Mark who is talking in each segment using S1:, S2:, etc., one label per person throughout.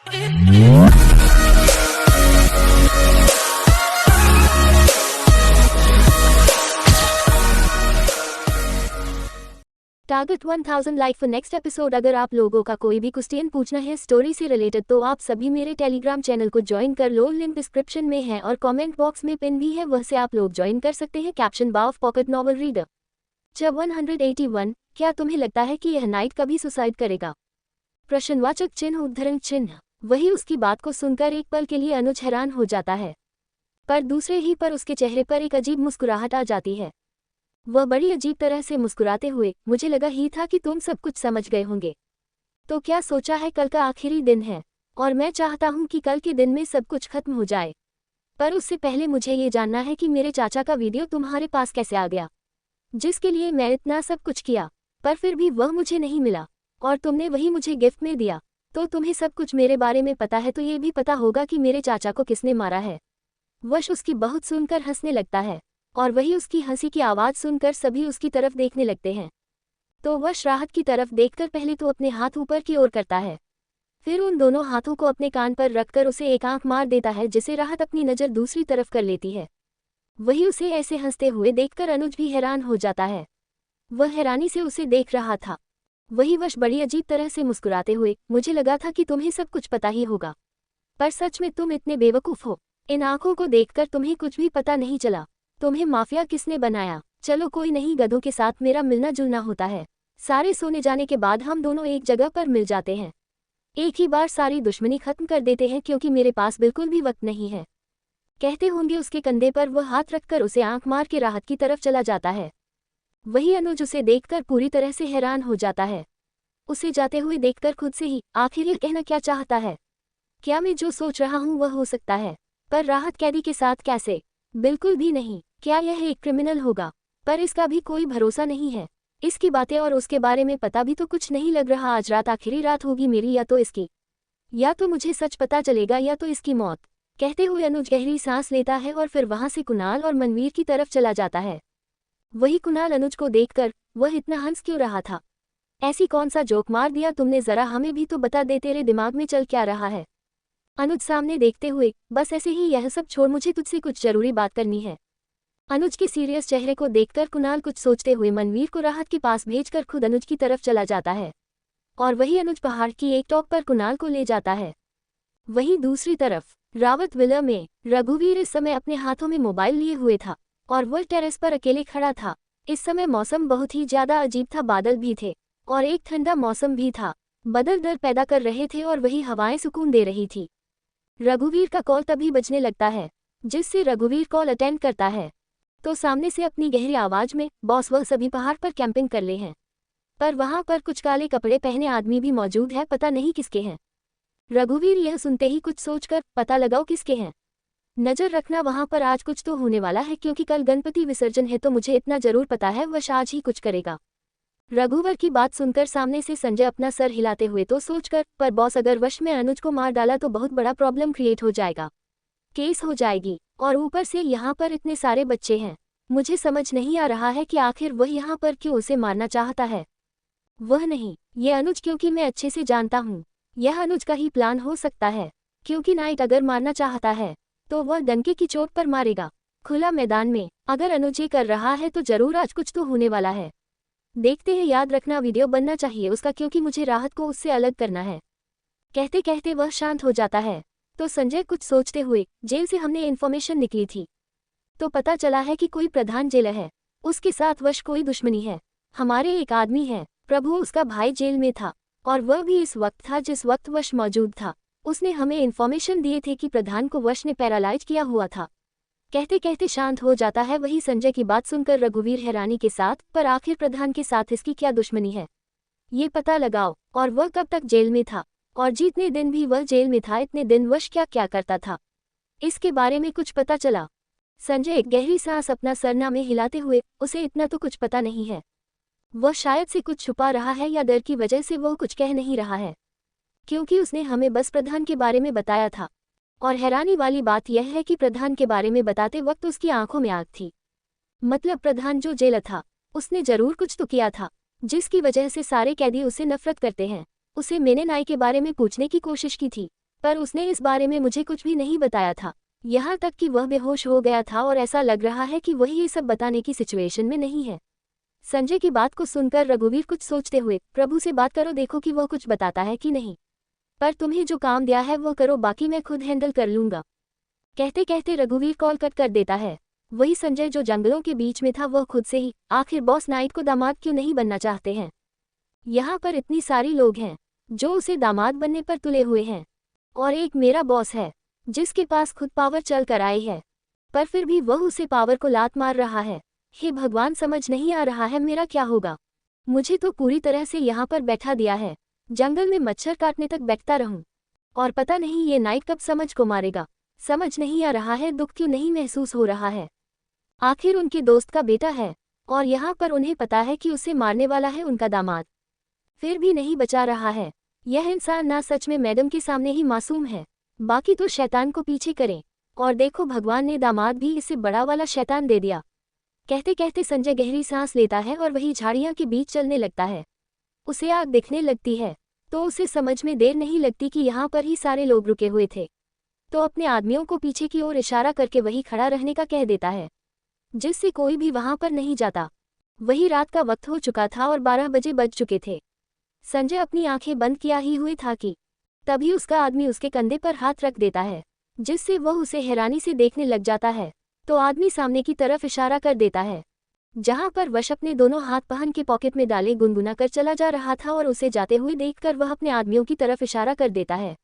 S1: Target 1000 like for next episode. अगर आप लोगों का कोई भी क्वेश्चन पूछना है स्टोरी से रिलेटेड तो आप सभी मेरे टेलीग्राम चैनल को ज्वाइन कर लो, लिंक डिस्क्रिप्शन में है और कमेंट बॉक्स में पिन भी है, वह से आप लोग ज्वाइन कर सकते हैं। कैप्शन बाव पॉकेट नॉवल रीडर। जब 181 क्या तुम्हें लगता है कि यह नाइट कभी सुसाइड करेगा? प्रश्नवाचक चिन्ह उद्धरण चिन्ह। वही उसकी बात को सुनकर एक पल के लिए अनुज हैरान हो जाता है, पर दूसरे ही पर उसके चेहरे पर एक अजीब मुस्कुराहट आ जाती है। वह बड़ी अजीब तरह से मुस्कुराते हुए, मुझे लगा ही था कि तुम सब कुछ समझ गए होंगे। तो क्या सोचा है, कल का आखिरी दिन है और मैं चाहता हूं कि कल के दिन में सब कुछ खत्म हो जाए, पर उससे पहले मुझे ये जानना है कि मेरे चाचा का वीडियो तुम्हारे पास कैसे आ गया, जिसके लिए मैं इतना सब कुछ किया पर फिर भी वह मुझे नहीं मिला और तुमने वही मुझे गिफ्ट में दिया। तो तुम्हें सब कुछ मेरे बारे में पता है, तो ये भी पता होगा कि मेरे चाचा को किसने मारा है। वश उसकी बहुत सुनकर हंसने लगता है और वही उसकी हंसी की आवाज़ सुनकर सभी उसकी तरफ देखने लगते हैं। तो वश राहत की तरफ देखकर पहले तो अपने हाथ ऊपर की ओर करता है, फिर उन दोनों हाथों को अपने कान पर रखकर उसे एक आंख मार देता है, जिसे राहत अपनी नज़र दूसरी तरफ कर लेती है। वही उसे ऐसे हंसते हुए देखकर अनुज भी हैरान हो जाता है। वह हैरानी से उसे देख रहा था। वही वश बड़ी अजीब तरह से मुस्कुराते हुए, मुझे लगा था कि तुम्हें सब कुछ पता ही होगा, पर सच में तुम इतने बेवकूफ़ हो। इन आंखों को देखकर तुम्हें कुछ भी पता नहीं चला। तुम्हें माफिया किसने बनाया? चलो कोई नहीं, गधों के साथ मेरा मिलना जुलना होता है। सारे सोने जाने के बाद हम दोनों एक जगह पर मिल जाते हैं, एक ही बार सारी दुश्मनी खत्म कर देते हैं, क्योंकि मेरे पास बिल्कुल भी वक्त नहीं है। कहते होंगे उसके कंधे पर वह हाथ रखकर उसे आंख मार के राहत की तरफ चला जाता है। वही अनुज उसे देखकर पूरी तरह से हैरान हो जाता है। उसे जाते हुए देखकर खुद से ही, आखिर ये कहना क्या चाहता है? क्या मैं जो सोच रहा हूँ वह हो सकता है? पर राहत कैदी के साथ कैसे? बिल्कुल भी नहीं। क्या यह एक क्रिमिनल होगा? पर इसका भी कोई भरोसा नहीं है। इसकी बातें और उसके बारे में पता भी तो कुछ नहीं लग रहा। आज रात आखिरी रात होगी मेरी, या तो इसकी, या तो मुझे सच पता चलेगा, या तो इसकी मौत। कहते हुए अनुज गहरी सांस लेता है और फिर वहां से कुणाल और मनवीर की तरफ चला जाता है। वही कुणाल अनुज को देखकर, वह इतना हंस क्यों रहा था? ऐसी कौन सा जोक मार दिया तुमने? जरा हमें भी तो बता दे, तेरे दिमाग में चल क्या रहा है? अनुज सामने देखते हुए, बस ऐसे ही, यह सब छोड़, मुझे तुझसे कुछ जरूरी बात करनी है। अनुज के सीरियस चेहरे को देखकर कुणाल कुछ सोचते हुए मनवीर को राहत के पास भेजकर खुद अनुज की तरफ चला जाता है और वही अनुज पहाड़ की एक टॉप पर कुणाल को ले जाता है। वहीं दूसरी तरफ रावत विला में रघुवीर इस समय अपने हाथों में मोबाइल लिए हुए था और वह टेरेस पर अकेले खड़ा था। इस समय मौसम बहुत ही ज्यादा अजीब था, बादल भी थे और एक ठंडा मौसम भी था। बादल डर पैदा कर रहे थे और वही हवाएं सुकून दे रही थी। रघुवीर का कॉल तभी बजने लगता है, जिससे रघुवीर कॉल अटेंड करता है तो सामने से अपनी गहरी आवाज में, बॉस वह सभी पहाड़ पर कैंपिंग कर ले हैं, पर वहां पर कुछ काले कपड़े पहने आदमी भी मौजूद है, पता नहीं किसके हैं। रघुवीर यह सुनते ही कुछ सोचकर, पता लगाओ किसके हैं। नजर रखना वहां पर, आज कुछ तो होने वाला है, क्योंकि कल गणपति विसर्जन है, तो मुझे इतना जरूर पता है वश आज ही कुछ करेगा। रघुवर की बात सुनकर सामने से संजय अपना सर हिलाते हुए तो सोचकर, पर बॉस अगर वश में अनुज को मार डाला तो बहुत बड़ा प्रॉब्लम क्रिएट हो जाएगा, केस हो जाएगी, और ऊपर से यहाँ पर इतने सारे बच्चे हैं। मुझे समझ नहीं आ रहा है कि आखिर वह यहाँ पर क्यों उसे मारना चाहता है। वह नहीं, ये अनुज, क्योंकि मैं अच्छे से जानता हूँ यह अनुज का ही प्लान हो सकता है, क्योंकि नाइट अगर मारना चाहता है तो वह डंके की चोट पर मारेगा, खुला मैदान में। अगर अनुज ये कर रहा है तो जरूर आज कुछ तो होने वाला है। देखते हैं, याद रखना वीडियो बनना चाहिए उसका, क्योंकि मुझे राहत को उससे अलग करना है। कहते कहते वह शांत हो जाता है। तो संजय कुछ सोचते हुए, जेल से हमने इन्फॉर्मेशन निकली थी तो पता चला है कि कोई प्रधान जेलर है, उसके साथ वश कोई दुश्मनी है। हमारे एक आदमी है प्रभु, उसका भाई जेल में था और वह भी इस वक्त था जिस वक्त वश मौजूद था। उसने हमें इन्फॉर्मेशन दिए थे कि प्रधान को वश ने पैरालाइज किया हुआ था। कहते कहते शांत हो जाता है। वही संजय की बात सुनकर रघुवीर हैरानी के साथ, पर आखिर प्रधान के साथ इसकी क्या दुश्मनी है, ये पता लगाओ। और वह कब तक जेल में था, और जितने दिन भी वह जेल में था इतने दिन वश क्या क्या करता था, इसके बारे में कुछ पता चला? संजय एक गहरी सांस अपना सरना में हिलाते हुए, उसे इतना तो कुछ पता नहीं है। वह शायद से कुछ छुपा रहा है, या डर की वजह से वह कुछ कह नहीं रहा है, क्योंकि उसने हमें बस प्रधान के बारे में बताया था। और हैरानी वाली बात यह है कि प्रधान के बारे में बताते वक्त उसकी आंखों में आग थी। मतलब प्रधान जो जेलर था, उसने जरूर कुछ तो किया था, जिसकी वजह से सारे कैदी उससे नफरत करते हैं। उसे मैंने नाई के बारे में पूछने की कोशिश की थी, पर उसने इस बारे में मुझे कुछ भी नहीं बताया था। यहाँ तक कि वह बेहोश हो गया था और ऐसा लग रहा है कि वही ये सब बताने की सिचुएशन में नहीं है। संजय की बात को सुनकर रघुवीर कुछ सोचते हुए, प्रभु से बात करो, देखो कि वह कुछ बताता है कि नहीं। पर तुम्हें जो काम दिया है वो करो, बाकी मैं खुद हैंडल कर लूंगा। कहते कहते रघुवीर कॉल कट कर देता है। वही संजय जो जंगलों के बीच में था, वह खुद से ही, आखिर बॉस नाइट को दामाद क्यों नहीं बनना चाहते हैं। यहाँ पर इतनी सारी लोग हैं जो उसे दामाद बनने पर तुले हुए हैं, और एक मेरा बॉस है जिसके पास खुद पावर चल कर आई है, पर फिर भी वह उसे पावर को लात मार रहा है। हे भगवान, समझ नहीं आ रहा है मेरा क्या होगा। मुझे तो पूरी तरह से यहाँ पर बैठा दिया है, जंगल में मच्छर काटने तक बैठता रहूं, और पता नहीं ये नाइट कब समझ को मारेगा। समझ नहीं आ रहा है दुख क्यों नहीं महसूस हो रहा है। आखिर उनके दोस्त का बेटा है और यहाँ पर उन्हें पता है कि उसे मारने वाला है उनका दामाद, फिर भी नहीं बचा रहा है। यह इंसान ना सच में मैडम के सामने ही मासूम है, बाकी तो शैतान को पीछे करें। और देखो, भगवान ने दामाद भी इसे बड़ा वाला शैतान दे दिया। कहते कहते संजय गहरी सांस लेता है और वही झाड़ियां के बीच चलने लगता है। उसे आग दिखने लगती है तो उसे समझ में देर नहीं लगती कि यहाँ पर ही सारे लोग रुके हुए थे, तो अपने आदमियों को पीछे की ओर इशारा करके वही खड़ा रहने का कह देता है, जिससे कोई भी वहां पर नहीं जाता। वही रात का वक्त हो चुका था और 12 बजे बज चुके थे। संजय अपनी आंखें बंद किया ही हुए था कि तभी उसका आदमी उसके कंधे पर हाथ रख देता है, जिससे वह उसे हैरानी से देखने लग जाता है। तो आदमी सामने की तरफ इशारा कर देता है, जहां पर वश अपने दोनों हाथ पहन के पॉकेट में डाले गुनगुना कर चला जा रहा था, और उसे जाते हुए देखकर वह अपने आदमियों की तरफ इशारा कर देता है।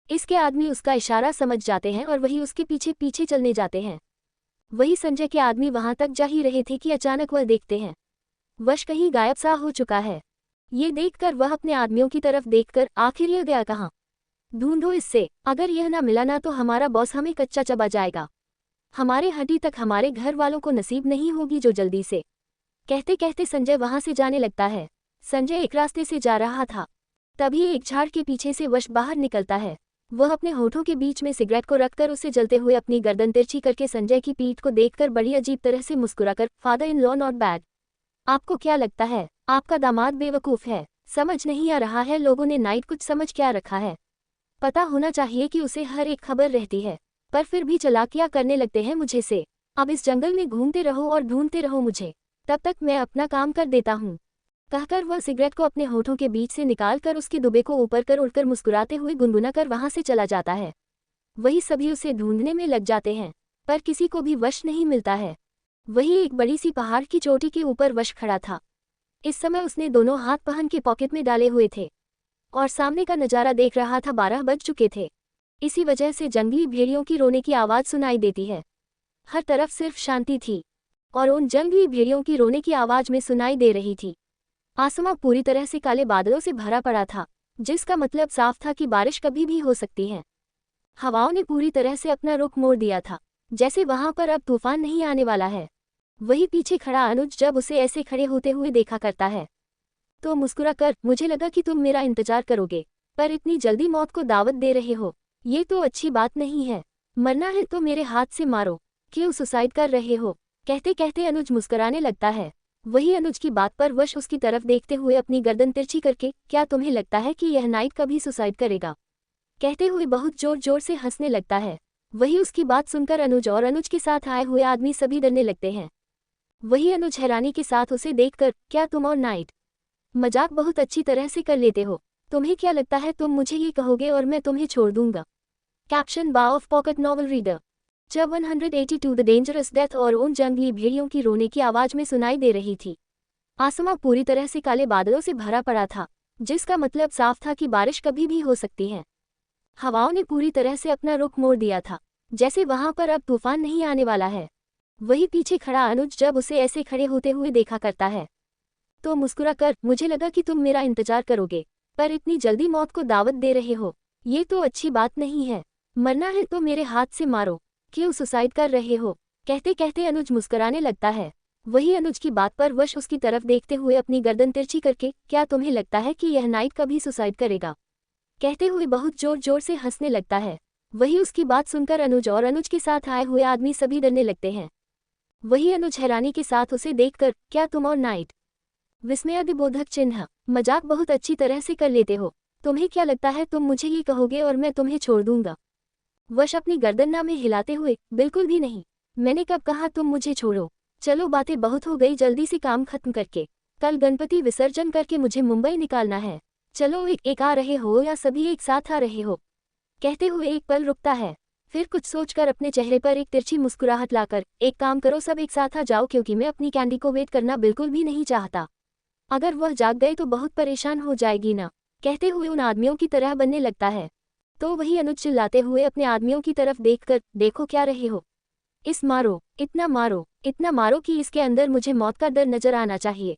S1: इसके आदमी उसका इशारा समझ जाते हैं और वही उसके पीछे पीछे चलने जाते हैं। वही संजय के आदमी वहां तक जा ही रहे थे कि अचानक वह देखते हैं वश कहीं गायब सा हो चुका है। ये देखकर वह अपने आदमियों की तरफ देखकर, आखिर यह गया कहाँ, ढूंढो इससे, अगर यह ना मिला ना तो हमारा बॉस हमें कच्चा चबा जाएगा, हमारे हड्डी तक हमारे घर वालों को नसीब नहीं होगी जो जल्दी से। कहते कहते संजय वहां से जाने लगता है। संजय एक रास्ते से जा रहा था, तभी एक झाड़ के पीछे से वश बाहर निकलता है। वह अपने होठों के बीच में सिगरेट को रखकर उसे जलते हुए अपनी गर्दन तिरछी करके संजय की पीठ को देखकर बड़ी अजीब तरह से मुस्कुराकर, father in law not bad. आपको क्या लगता है आपका दामाद बेवकूफ है? समझ नहीं आ रहा है लोगों ने नाइट कुछ समझ क्या रखा है। पता होना चाहिए कि उसे हर एक खबर रहती है, पर फिर भी चालाकियां करने लगते हैं मुझे से। अब इस जंगल में घूमते रहो और ढूंढते रहो मुझे, तब तक मैं अपना काम कर देता हूँ। कहकर वह सिगरेट को अपने होठों के बीच से निकालकर उसके दुबे को ऊपर कर उड़कर मुस्कुराते हुए गुनगुना कर वहां से चला जाता है। वही सभी उसे ढूंढने में लग जाते हैं, पर किसी को भी वश नहीं मिलता है। वही एक बड़ी सी पहाड़ की चोटी के ऊपर वश खड़ा था। इस समय उसने दोनों हाथ पहन के पॉकेट में डाले हुए थे और सामने का नजारा देख रहा था। 12 बज चुके थे, इसी वजह से जंगली भेड़ियों की रोने की आवाज़ सुनाई देती है। हर तरफ सिर्फ शांति थी और उन जंगली भेड़ियों की रोने की आवाज़ में सुनाई दे रही थी। आसमां पूरी तरह से काले बादलों से भरा पड़ा था, जिसका मतलब साफ था कि बारिश कभी भी हो सकती है। हवाओं ने पूरी तरह से अपना रुख मोड़ दिया था, जैसे वहां पर अब तूफान नहीं आने वाला है। वही पीछे खड़ा अनुज जब उसे ऐसे खड़े होते हुए देखा करता है तो मुस्कुरा कर, मुझे लगा कि तुम मेरा इंतजार करोगे, पर इतनी जल्दी मौत को दावत दे रहे हो, ये तो अच्छी बात नहीं है। मरना है तो मेरे हाथ से मारो, क्यों सुसाइड कर रहे हो? कहते कहते अनुज मुस्कुराने लगता है। वही अनुज की बात पर वश उसकी तरफ देखते हुए अपनी गर्दन तिरछी करके, क्या तुम्हें लगता है कि यह नाइट कभी सुसाइड करेगा? कहते हुए बहुत जोर जोर से हंसने लगता है। वही उसकी बात सुनकर अनुज और अनुज के साथ आए हुए आदमी सभी डरने लगते हैं। वही अनुज हैरानी के साथ उसे देखकर, क्या तुम और नाइट मजाक बहुत अच्छी तरह से कर लेते हो? तुम्हें क्या लगता है तुम मुझे ये कहोगे और मैं तुम्हें छोड़ दूंगा? कैप्शन बा ऑफ पॉकेट नॉवल रीडर। जब 182 द डेंजरस डेथ और उन जंगली भेड़ियों की रोने की आवाज में सुनाई दे रही थी। आसमां पूरी तरह से काले बादलों से भरा पड़ा था, जिसका मतलब साफ था कि बारिश कभी भी हो सकती है। हवाओं ने पूरी तरह से अपना रुख मोड़ दिया था, जैसे वहां पर अब तूफान नहीं आने वाला है। वही पीछे खड़ा अनुज जब उसे ऐसे खड़े होते हुए देखा करता है तो मुस्कुरा कर, मुझे लगा कि तुम मेरा इंतजार करोगे, पर इतनी जल्दी मौत को दावत दे रहे हो, ये तो अच्छी बात नहीं है। मरना है तो मेरे हाथ से मारो, क्यों सुसाइड कर रहे हो? कहते कहते अनुज मुस्कुराने लगता है। वही अनुज की बात पर वश उसकी तरफ देखते हुए अपनी गर्दन तिरछी करके, क्या तुम्हें लगता है कि यह नाइट कभी सुसाइड करेगा? कहते हुए बहुत जोर जोर से हंसने लगता है। वही उसकी बात सुनकर अनुज और अनुज के साथ आए हुए आदमी सभी डरने लगते हैं। वही अनुज हैरानी के साथ उसे देखकर, क्या तुम और नाइट विस्मयादिबोधक चिन्ह, मजाक बहुत अच्छी तरह से कर लेते हो, तुम्हें क्या लगता है तुम मुझे ये कहोगे और मैं तुम्हें छोड़ दूंगा? वश अपनी गर्दन में हिलाते हुए, बिल्कुल भी नहीं। मैंने कब कहा तुम मुझे छोड़ो? चलो बातें बहुत हो गई, जल्दी से काम खत्म करके कल गणपति विसर्जन करके मुझे मुंबई निकालना है। चलो एक एक आ रहे हो या सभी एक साथ आ रहे हो? कहते हुए एक पल रुकता है, फिर कुछ सोचकर अपने चेहरे पर एक तिरछी मुस्कुराहट लाकर, एक काम करो सब एक साथ आ जाओ क्योंकि मैं अपनी कैंडी को वेट करना बिल्कुल भी नहीं चाहता। अगर वह जाग गए तो बहुत परेशान हो जाएगी ना। कहते हुए उन आदमियों की तरह बनने लगता है। तो वही अनुज चिल्लाते हुए अपने आदमियों की तरफ देखकर, देखो क्या रहे हो? इस मारो, इतना मारो कि इसके अंदर मुझे मौत का डर नजर आना चाहिए।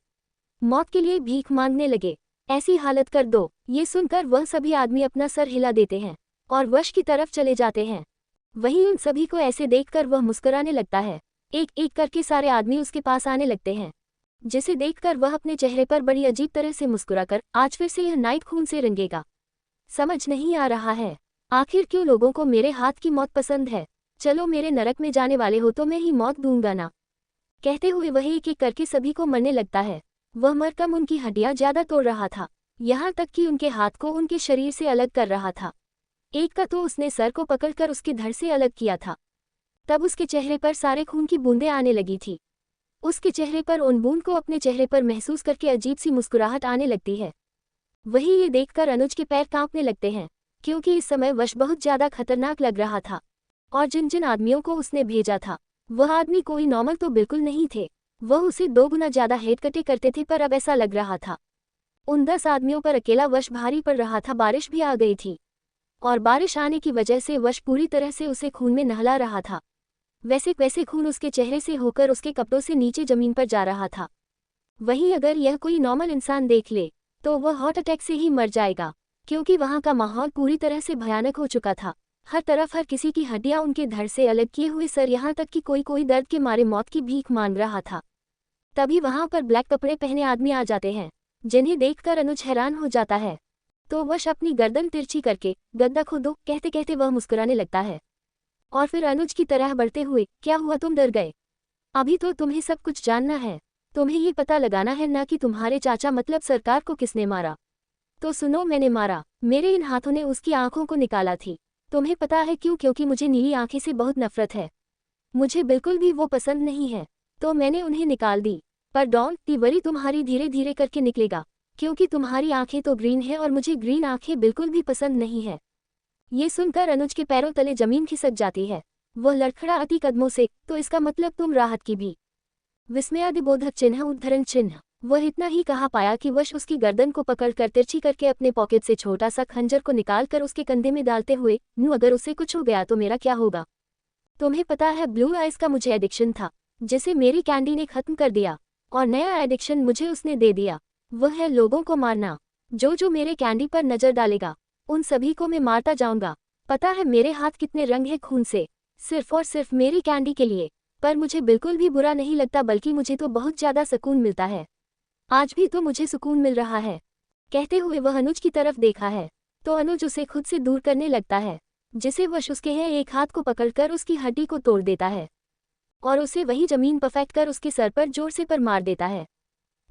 S1: मौत के लिए भीख मांगने लगे, ऐसी हालत कर दो। ये सुनकर वह सभी आदमी अपना सर हिला देते हैं और वश की तरफ चले जाते हैं। वहीं उन सभी को ऐसे देखकर वह मुस्कुराने लगता है। एक एक करके सारे आदमी उसके पास आने लगते हैं, जिसे देखकर वह अपने चेहरे पर बड़ी अजीब तरह से मुस्कुराकर, आज फिर से यह नाइट खून से रंगेगा। समझ नहीं आ रहा है आखिर क्यों लोगों को मेरे हाथ की मौत पसंद है। चलो मेरे नरक में जाने वाले हो तो मैं ही मौत दूंगा ना। कहते हुए वह एक एक करके सभी को मरने लगता है। वह मरकम उनकी हड्डियां ज्यादा तोड़ रहा था, यहाँ तक कि उनके हाथ को उनके शरीर से अलग कर रहा था। एक का तो उसने सर को पकड़कर उसके धड़ से अलग किया था। तब उसके चेहरे पर सारे खून की बूंदें आने लगी थी। उसके चेहरे पर उन बूंद को अपने चेहरे पर महसूस करके अजीब सी मुस्कुराहट आने लगती है। वही ये देखकर अनुज के पैर कांपने लगते हैं, क्योंकि इस समय वश बहुत ज्यादा खतरनाक लग रहा था। और जिन जिन आदमियों को उसने भेजा था वह आदमी कोई नॉर्मल तो बिल्कुल नहीं थे। वह उसे 2 गुना ज्यादा हेडकटे करते थे, पर अब ऐसा लग रहा था उन 10 आदमियों पर अकेला वश भारी पड़ रहा था। बारिश भी आ गई थी और बारिश आने की वजह से वश पूरी तरह से उसे खून में नहला रहा था। वैसे वैसे खून उसके चेहरे से होकर उसके कपड़ों से नीचे जमीन पर जा रहा था। वहीं अगर यह कोई नॉर्मल इंसान देख ले तो वह हार्ट अटैक से ही मर जाएगा, क्योंकि वहां का माहौल पूरी तरह से भयानक हो चुका था। हर तरफ हर किसी की हड्डियां, उनके धड़ से अलग किए हुए सर, यहाँ तक कि कोई कोई दर्द के मारे मौत की भीख मांग रहा था। तभी वहां पर ब्लैक कपड़े पहने आदमी आ जाते हैं, जिन्हें देखकर अनुज हैरान हो जाता है। तो वश अपनी गर्दन तिरछी करके, गद्दा खोदो कहते कहते वह मुस्कुराने लगता है और फिर अनुज की तरह बढ़ते हुए, क्या हुआ तुम डर गए? अभी तो तुम्हें सब कुछ जानना है। तुम्हें ये पता लगाना है ना कि तुम्हारे चाचा मतलब सरकार को किसने मारा। तो सुनो, मैंने मारा। मेरे इन हाथों ने उसकी आंखों को निकाला थी। तुम्हें पता है क्यों? क्योंकि मुझे नीली आंखें से बहुत नफरत है। मुझे बिल्कुल भी वो पसंद नहीं है, तो मैंने उन्हें निकाल दी। पर डॉन तीवरी तुम्हारी धीरे धीरे करके निकलेगा, क्योंकि तुम्हारी आंखें तो ग्रीन है और मुझे ग्रीन आंखें बिल्कुल भी पसंद नहीं है। ये सुनकर अनुज के पैरों तले जमीन खिसक जाती है। वह लड़खड़ाती कदमों से, तो इसका मतलब तुम राहत की भी? विस्मयादिबोधक चिन्ह, उद्धरण चिन्ह। वह इतना ही कहा पाया कि वश उसकी गर्दन को पकड़कर तिरछी करके अपने पॉकेट से छोटा सा खंजर को निकालकर उसके कंधे में डालते हुए, नू अगर उसे कुछ हो गया तो मेरा क्या होगा? तुम्हें पता है ब्लू आइज का मुझे एडिक्शन था, जिसे मेरी कैंडी ने खत्म कर दिया, और नया एडिक्शन मुझे उसने दे दिया। वह है लोगों को मारना। जो जो मेरे कैंडी पर नजर डालेगा उन सभी को मैं मारता जाऊंगा। पता है मेरे हाथ कितने रंग है खून से, सिर्फ और सिर्फ मेरी कैंडी के लिए। पर मुझे बिल्कुल भी बुरा नहीं लगता, बल्कि मुझे तो बहुत ज्यादा सुकून मिलता है। आज भी तो मुझे सुकून मिल रहा है। कहते हुए वह अनुज की तरफ देखा है, तो अनुज उसे खुद से दूर करने लगता है, जिसे वश उसके है एक हाथ को पकड़कर उसकी हड्डी को तोड़ देता है और उसे वही जमीन पर फेंककर उसके सर पर जोर से पर मार देता है,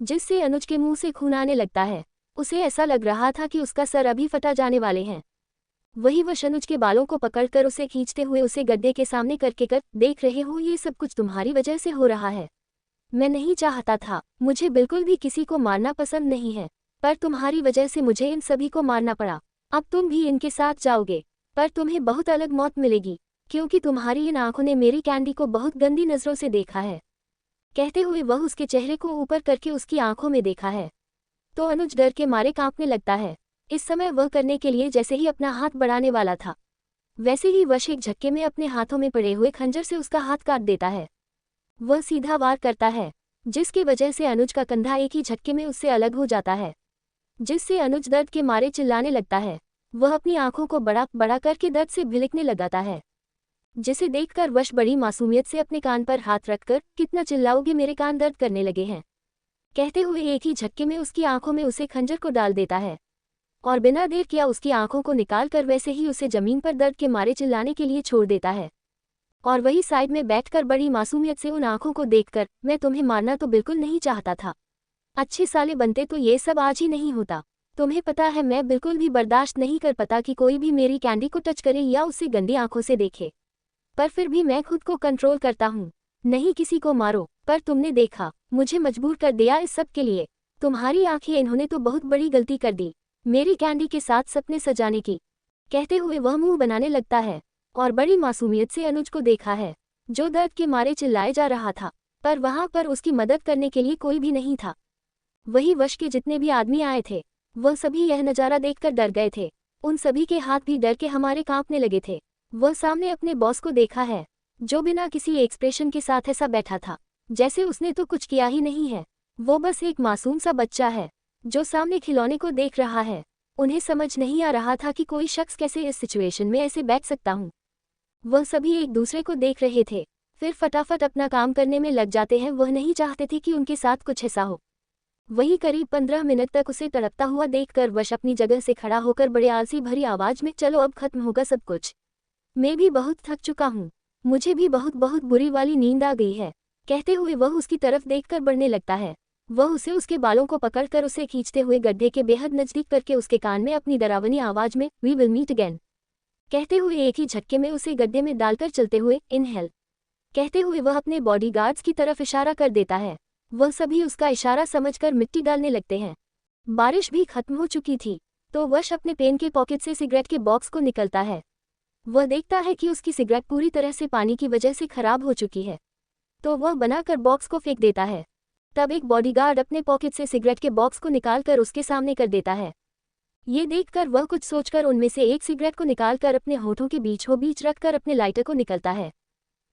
S1: जिससे अनुज के मुंह से खून आने लगता है। उसे ऐसा लग रहा था कि उसका सर अभी फटा जाने वाले हैं। वही वश अनुज के बालों को पकड़कर उसे खींचते हुए उसे गड्ढे के सामने करके कर, देख रहे हो ये सब कुछ तुम्हारी वजह से हो रहा है। मैं नहीं चाहता था, मुझे बिल्कुल भी किसी को मारना पसंद नहीं है, पर तुम्हारी वजह से मुझे इन सभी को मारना पड़ा। अब तुम भी इनके साथ जाओगे, पर तुम्हें बहुत अलग मौत मिलेगी, क्योंकि तुम्हारी इन आंखों ने मेरी कैंडी को बहुत गंदी नजरों से देखा है। कहते हुए वह उसके चेहरे को ऊपर करके उसकी आंखों में देखा है, तो अनुज डर के मारे कांपने लगता है। इस समय वह करने के लिए जैसे ही अपना हाथ बढ़ाने वाला था, वैसे ही वश एक झटके में अपने हाथों में पड़े हुए खंजर से उसका हाथ काट देता है। वह सीधा वार करता है, जिसकी वजह से अनुज का कंधा एक ही झटके में उससे अलग हो जाता है, जिससे अनुज दर्द के मारे चिल्लाने लगता है। वह अपनी आंखों को बड़ा बड़ा करके दर्द से भिलकने लगाता है, जिसे देखकर वश बड़ी मासूमियत से अपने कान पर हाथ रखकर, कितना चिल्लाओगे, मेरे कान दर्द करने लगे हैं, कहते हुए एक ही झटके में उसकी आंखों में उसे खंजर को डाल देता है और बिना देर किया उसकी आंखों को निकालकर वैसे ही उसे जमीन पर दर्द के मारे चिल्लाने के लिए छोड़ देता है। और वही साइड में बैठकर बड़ी मासूमियत से उन आंखों को देखकर, मैं तुम्हें मारना तो बिल्कुल नहीं चाहता था, अच्छे साले बनते तो ये सब आज ही नहीं होता। तुम्हें पता है मैं बिल्कुल भी बर्दाश्त नहीं कर पाता कि कोई भी मेरी कैंडी को टच करे या उसे गंदी आंखों से देखे। पर फिर भी मैं खुद को कंट्रोल करता हूँ। नहीं किसी को मारो, पर तुमने देखा, मुझे मजबूर कर दिया इस सब के लिए। तुम्हारी आंखें, इन्होंने तो बहुत बड़ी गलती कर दी, मेरी कैंडी के साथ सपने सजाने की। कहते हुए वह मुंह बनाने लगता है और बड़ी मासूमियत से अनुज को देखा है, जो दर्द के मारे चिल्लाए जा रहा था, पर वहां पर उसकी मदद करने के लिए कोई भी नहीं था। वही वश के जितने भी आदमी आए थे, वह सभी यह नज़ारा देखकर डर गए थे। उन सभी के हाथ भी डर के हमारे कांपने लगे थे। वह सामने अपने बॉस को देखा है, जो बिना किसी एक्सप्रेशन के साथ ऐसा बैठा था, जैसे उसने तो कुछ किया ही नहीं है। वो बस एक मासूम सा बच्चा है, जो सामने खिलौने को देख रहा है। उन्हें समझ नहीं आ रहा था कि कोई शख्स कैसे इस सिचुएशन में ऐसे बैठ सकता हूँ। वह सभी एक दूसरे को देख रहे थे, फिर फटाफट अपना काम करने में लग जाते हैं। वह नहीं चाहते थे कि उनके साथ कुछ ऐसा हो। वही करीब 15 मिनट तक उसे तड़पता हुआ देखकर वश अपनी जगह से खड़ा होकर बड़े आलसी भरी आवाज में, चलो अब खत्म होगा सब कुछ, मैं भी बहुत थक चुका हूँ, मुझे भी बहुत बहुत बुरी वाली नींद आ गई है, कहते हुए वह उसकी तरफ देखकर बढ़ने लगता है। वह उसे उसके बालों को पकड़कर उसे खींचते हुए गड्ढे के बेहद नजदीक करके उसके कान में अपनी डरावनी आवाज में, वी विल मीट अगेन, कहते हुए एक ही झटके में उसे गड्ढे में डालकर चलते हुए, इनहेल, कहते हुए वह अपने बॉडीगार्ड्स की तरफ इशारा कर देता है। वह सभी उसका इशारा समझकर मिट्टी डालने लगते हैं। बारिश भी खत्म हो चुकी थी, तो वश अपने पेन के पॉकेट से सिगरेट के बॉक्स को निकलता है। वह देखता है कि उसकी सिगरेट पूरी तरह से पानी की वजह से खराब हो चुकी है, तो वह बनाकर बॉक्स को फेंक देता है। तब एक बॉडीगार्ड अपने पॉकेट से सिगरेट के बॉक्स को निकालकर उसके सामने कर देता है। ये देखकर वह कुछ सोचकर उनमें से एक सिगरेट को निकालकर अपने होठों के बीचों बीच रखकर अपने लाइटर को निकलता है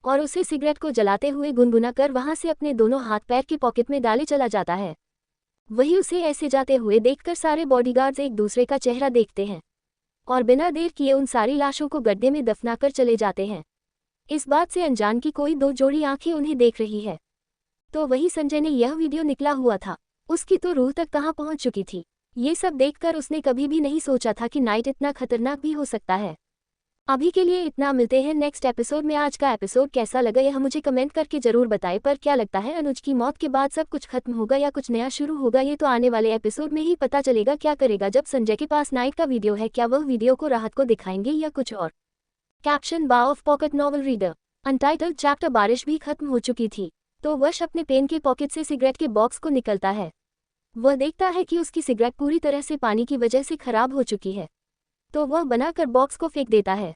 S1: और उसे सिगरेट को जलाते हुए गुनगुना कर वहां से अपने दोनों हाथ पैर के पॉकेट में डाले चला जाता है। वही उसे ऐसे जाते हुए देखकर सारे बॉडीगार्ड्स एक दूसरे का चेहरा देखते हैं और बिना देर किए उन सारी लाशों को गड्ढे में दफनाकर चले जाते हैं। इस बात से अनजान की कोई दो जोड़ी आंखें उन्हें देख रही है। तो वही संजय ने यह वीडियो निकला हुआ था, उसकी तो रूह तक कहाँ पहुंच चुकी थी। ये सब देखकर उसने कभी भी नहीं सोचा था कि नाइट इतना खतरनाक भी हो सकता है। अभी के लिए इतना, मिलते हैं नेक्स्ट एपिसोड में। आज का एपिसोड कैसा लगा यह मुझे कमेंट करके जरूर बताएं। पर क्या लगता है अनुज की मौत के बाद सब कुछ खत्म होगा या कुछ नया शुरू होगा, ये तो आने वाले एपिसोड में ही पता चलेगा। क्या करेगा जब संजय के पास नाइट का वीडियो है, क्या वह वीडियो को राहत को दिखाएंगे या कुछ और। कैप्शन, बा of pocket novel reader, untitled chapter. बारिश भी खत्म हो चुकी थी, तो वश अपने पेन के पॉकेट से सिगरेट के बॉक्स को निकलता है। वह देखता है कि उसकी सिगरेट पूरी तरह से पानी की वजह से खराब हो चुकी है, तो वह बनाकर बॉक्स को फेंक देता है।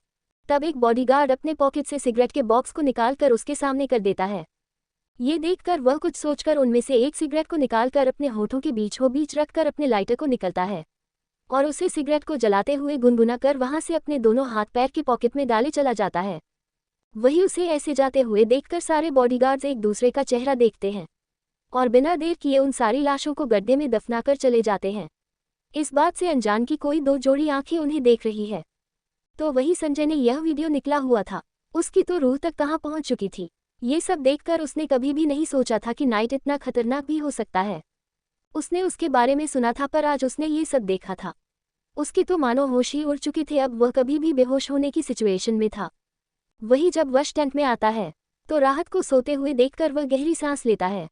S1: तब एक बॉडीगार्ड अपने पॉकेट से सिगरेट के बॉक्स को निकालकर उसके सामने कर देता है। ये देखकर वह कुछ सोचकर उनमें से एक सिगरेट को निकालकर अपने होठों के बीचों बीच रखकर अपने लाइटर को निकलता है और उसे सिगरेट को जलाते हुए गुनगुना कर वहां से अपने दोनों हाथ पैर के पॉकेट में डाले चला जाता है। वही उसे ऐसे जाते हुए देखकर सारे बॉडीगार्ड्स एक दूसरे का चेहरा देखते हैं और बिना देर किए उन सारी लाशों को गड्ढे में दफनाकर चले जाते हैं। इस बात से अनजान की कोई दो जोड़ी आंखें उन्हें देख रही है। तो वही संजय ने यह वीडियो निकला हुआ था, उसकी तो रूह तक कहाँ पहुंच चुकी थी। ये सब देखकर उसने कभी भी नहीं सोचा था कि नाइट इतना खतरनाक भी हो सकता है। उसने उसके बारे में सुना था, पर आज उसने ये सब देखा था। उसकी तो मानो होश ही उड़ चुकी थी, अब वह कभी भी बेहोश होने की सिचुएशन में था। वही जब वश टेंट में आता है, तो राहत को सोते हुए देखकर वह गहरी सांस लेता है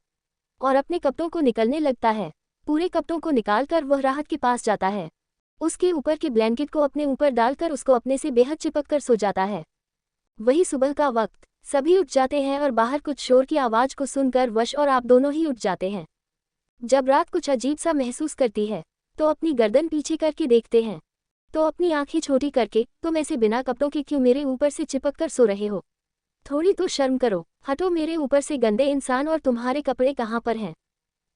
S1: और अपने कपड़ों को निकलने लगता है। पूरे कपड़ों को निकालकर वह राहत के पास जाता है, उसके ऊपर के ब्लैंकेट को अपने ऊपर डालकर उसको अपने से बेहद चिपक कर सो जाता है। वही सुबह का वक्त, सभी उठ जाते हैं और बाहर कुछ शोर की आवाज को सुनकर वश और आप दोनों ही उठ जाते हैं। जब रात कुछ अजीब सा महसूस करती है, तो अपनी गर्दन पीछे करके देखते हैं, तो अपनी आंखें छोटी करके, तुम ऐसे बिना कपड़ों के क्यों मेरे ऊपर से चिपक कर सो रहे हो? थोड़ी तो शर्म करो, हटो मेरे ऊपर से गंदे इंसान, और तुम्हारे कपड़े कहाँ पर हैं?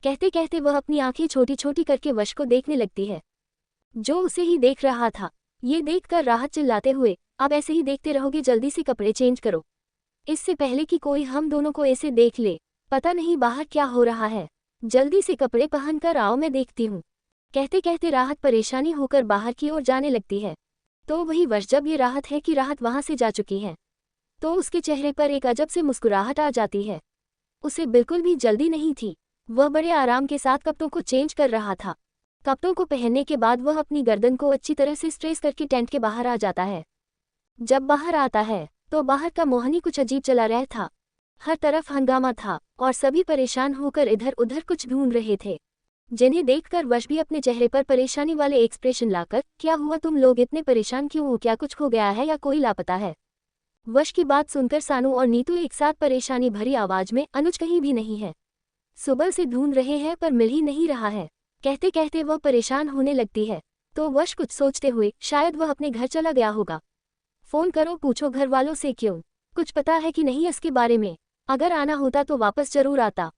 S1: कहते कहते वह अपनी आंखें छोटी छोटी करके वश को देखने लगती है, जो उसे ही देख रहा था। ये देखकर राहत चिल्लाते हुए, अब ऐसे ही देखते रहोगे, जल्दी से कपड़े चेंज करो, इससे पहले कि कोई हम दोनों को ऐसे देख ले। पता नहीं बाहर क्या हो रहा है, जल्दी से कपड़े पहनकर आओ, मैं देखती हूँ। कहते कहते राहत परेशानी होकर बाहर की ओर जाने लगती है। तो वही वश, जब ये राहत है कि राहत वहां से जा चुकी है, तो उसके चेहरे पर एक अजब से मुस्कुराहट आ जाती है। उसे बिल्कुल भी जल्दी नहीं थी, वह बड़े आराम के साथ कपड़ों को चेंज कर रहा था। कपड़ों को पहनने के बाद वह अपनी गर्दन को अच्छी तरह से स्ट्रेस करके टेंट के बाहर आ जाता है। जब बाहर आता है, तो बाहर का मोहनी कुछ अजीब चला रहा था। हर तरफ हंगामा था और सभी परेशान होकर इधर उधर कुछ ढूंढ रहे थे। जिन्हें देखकर वश भी अपने चेहरे पर परेशानी वाले एक्सप्रेशन लाकर, क्या हुआ तुम लोग इतने परेशान क्यों हो, क्या कुछ खो गया है या कोई लापता है। वश की बात सुनकर सानू और नीतू एक साथ परेशानी भरी आवाज में, अनुज कहीं भी नहीं है, सुबह से ढूंढ रहे हैं पर मिल ही नहीं रहा है। कहते कहते वह परेशान होने लगती है। तो वश कुछ सोचते हुए, शायद वह अपने घर चला गया होगा। फोन करो, पूछो घर वालों से क्यों, कुछ पता है कि नहीं इसके बारे में, अगर आना होता तो वापस जरूर आता।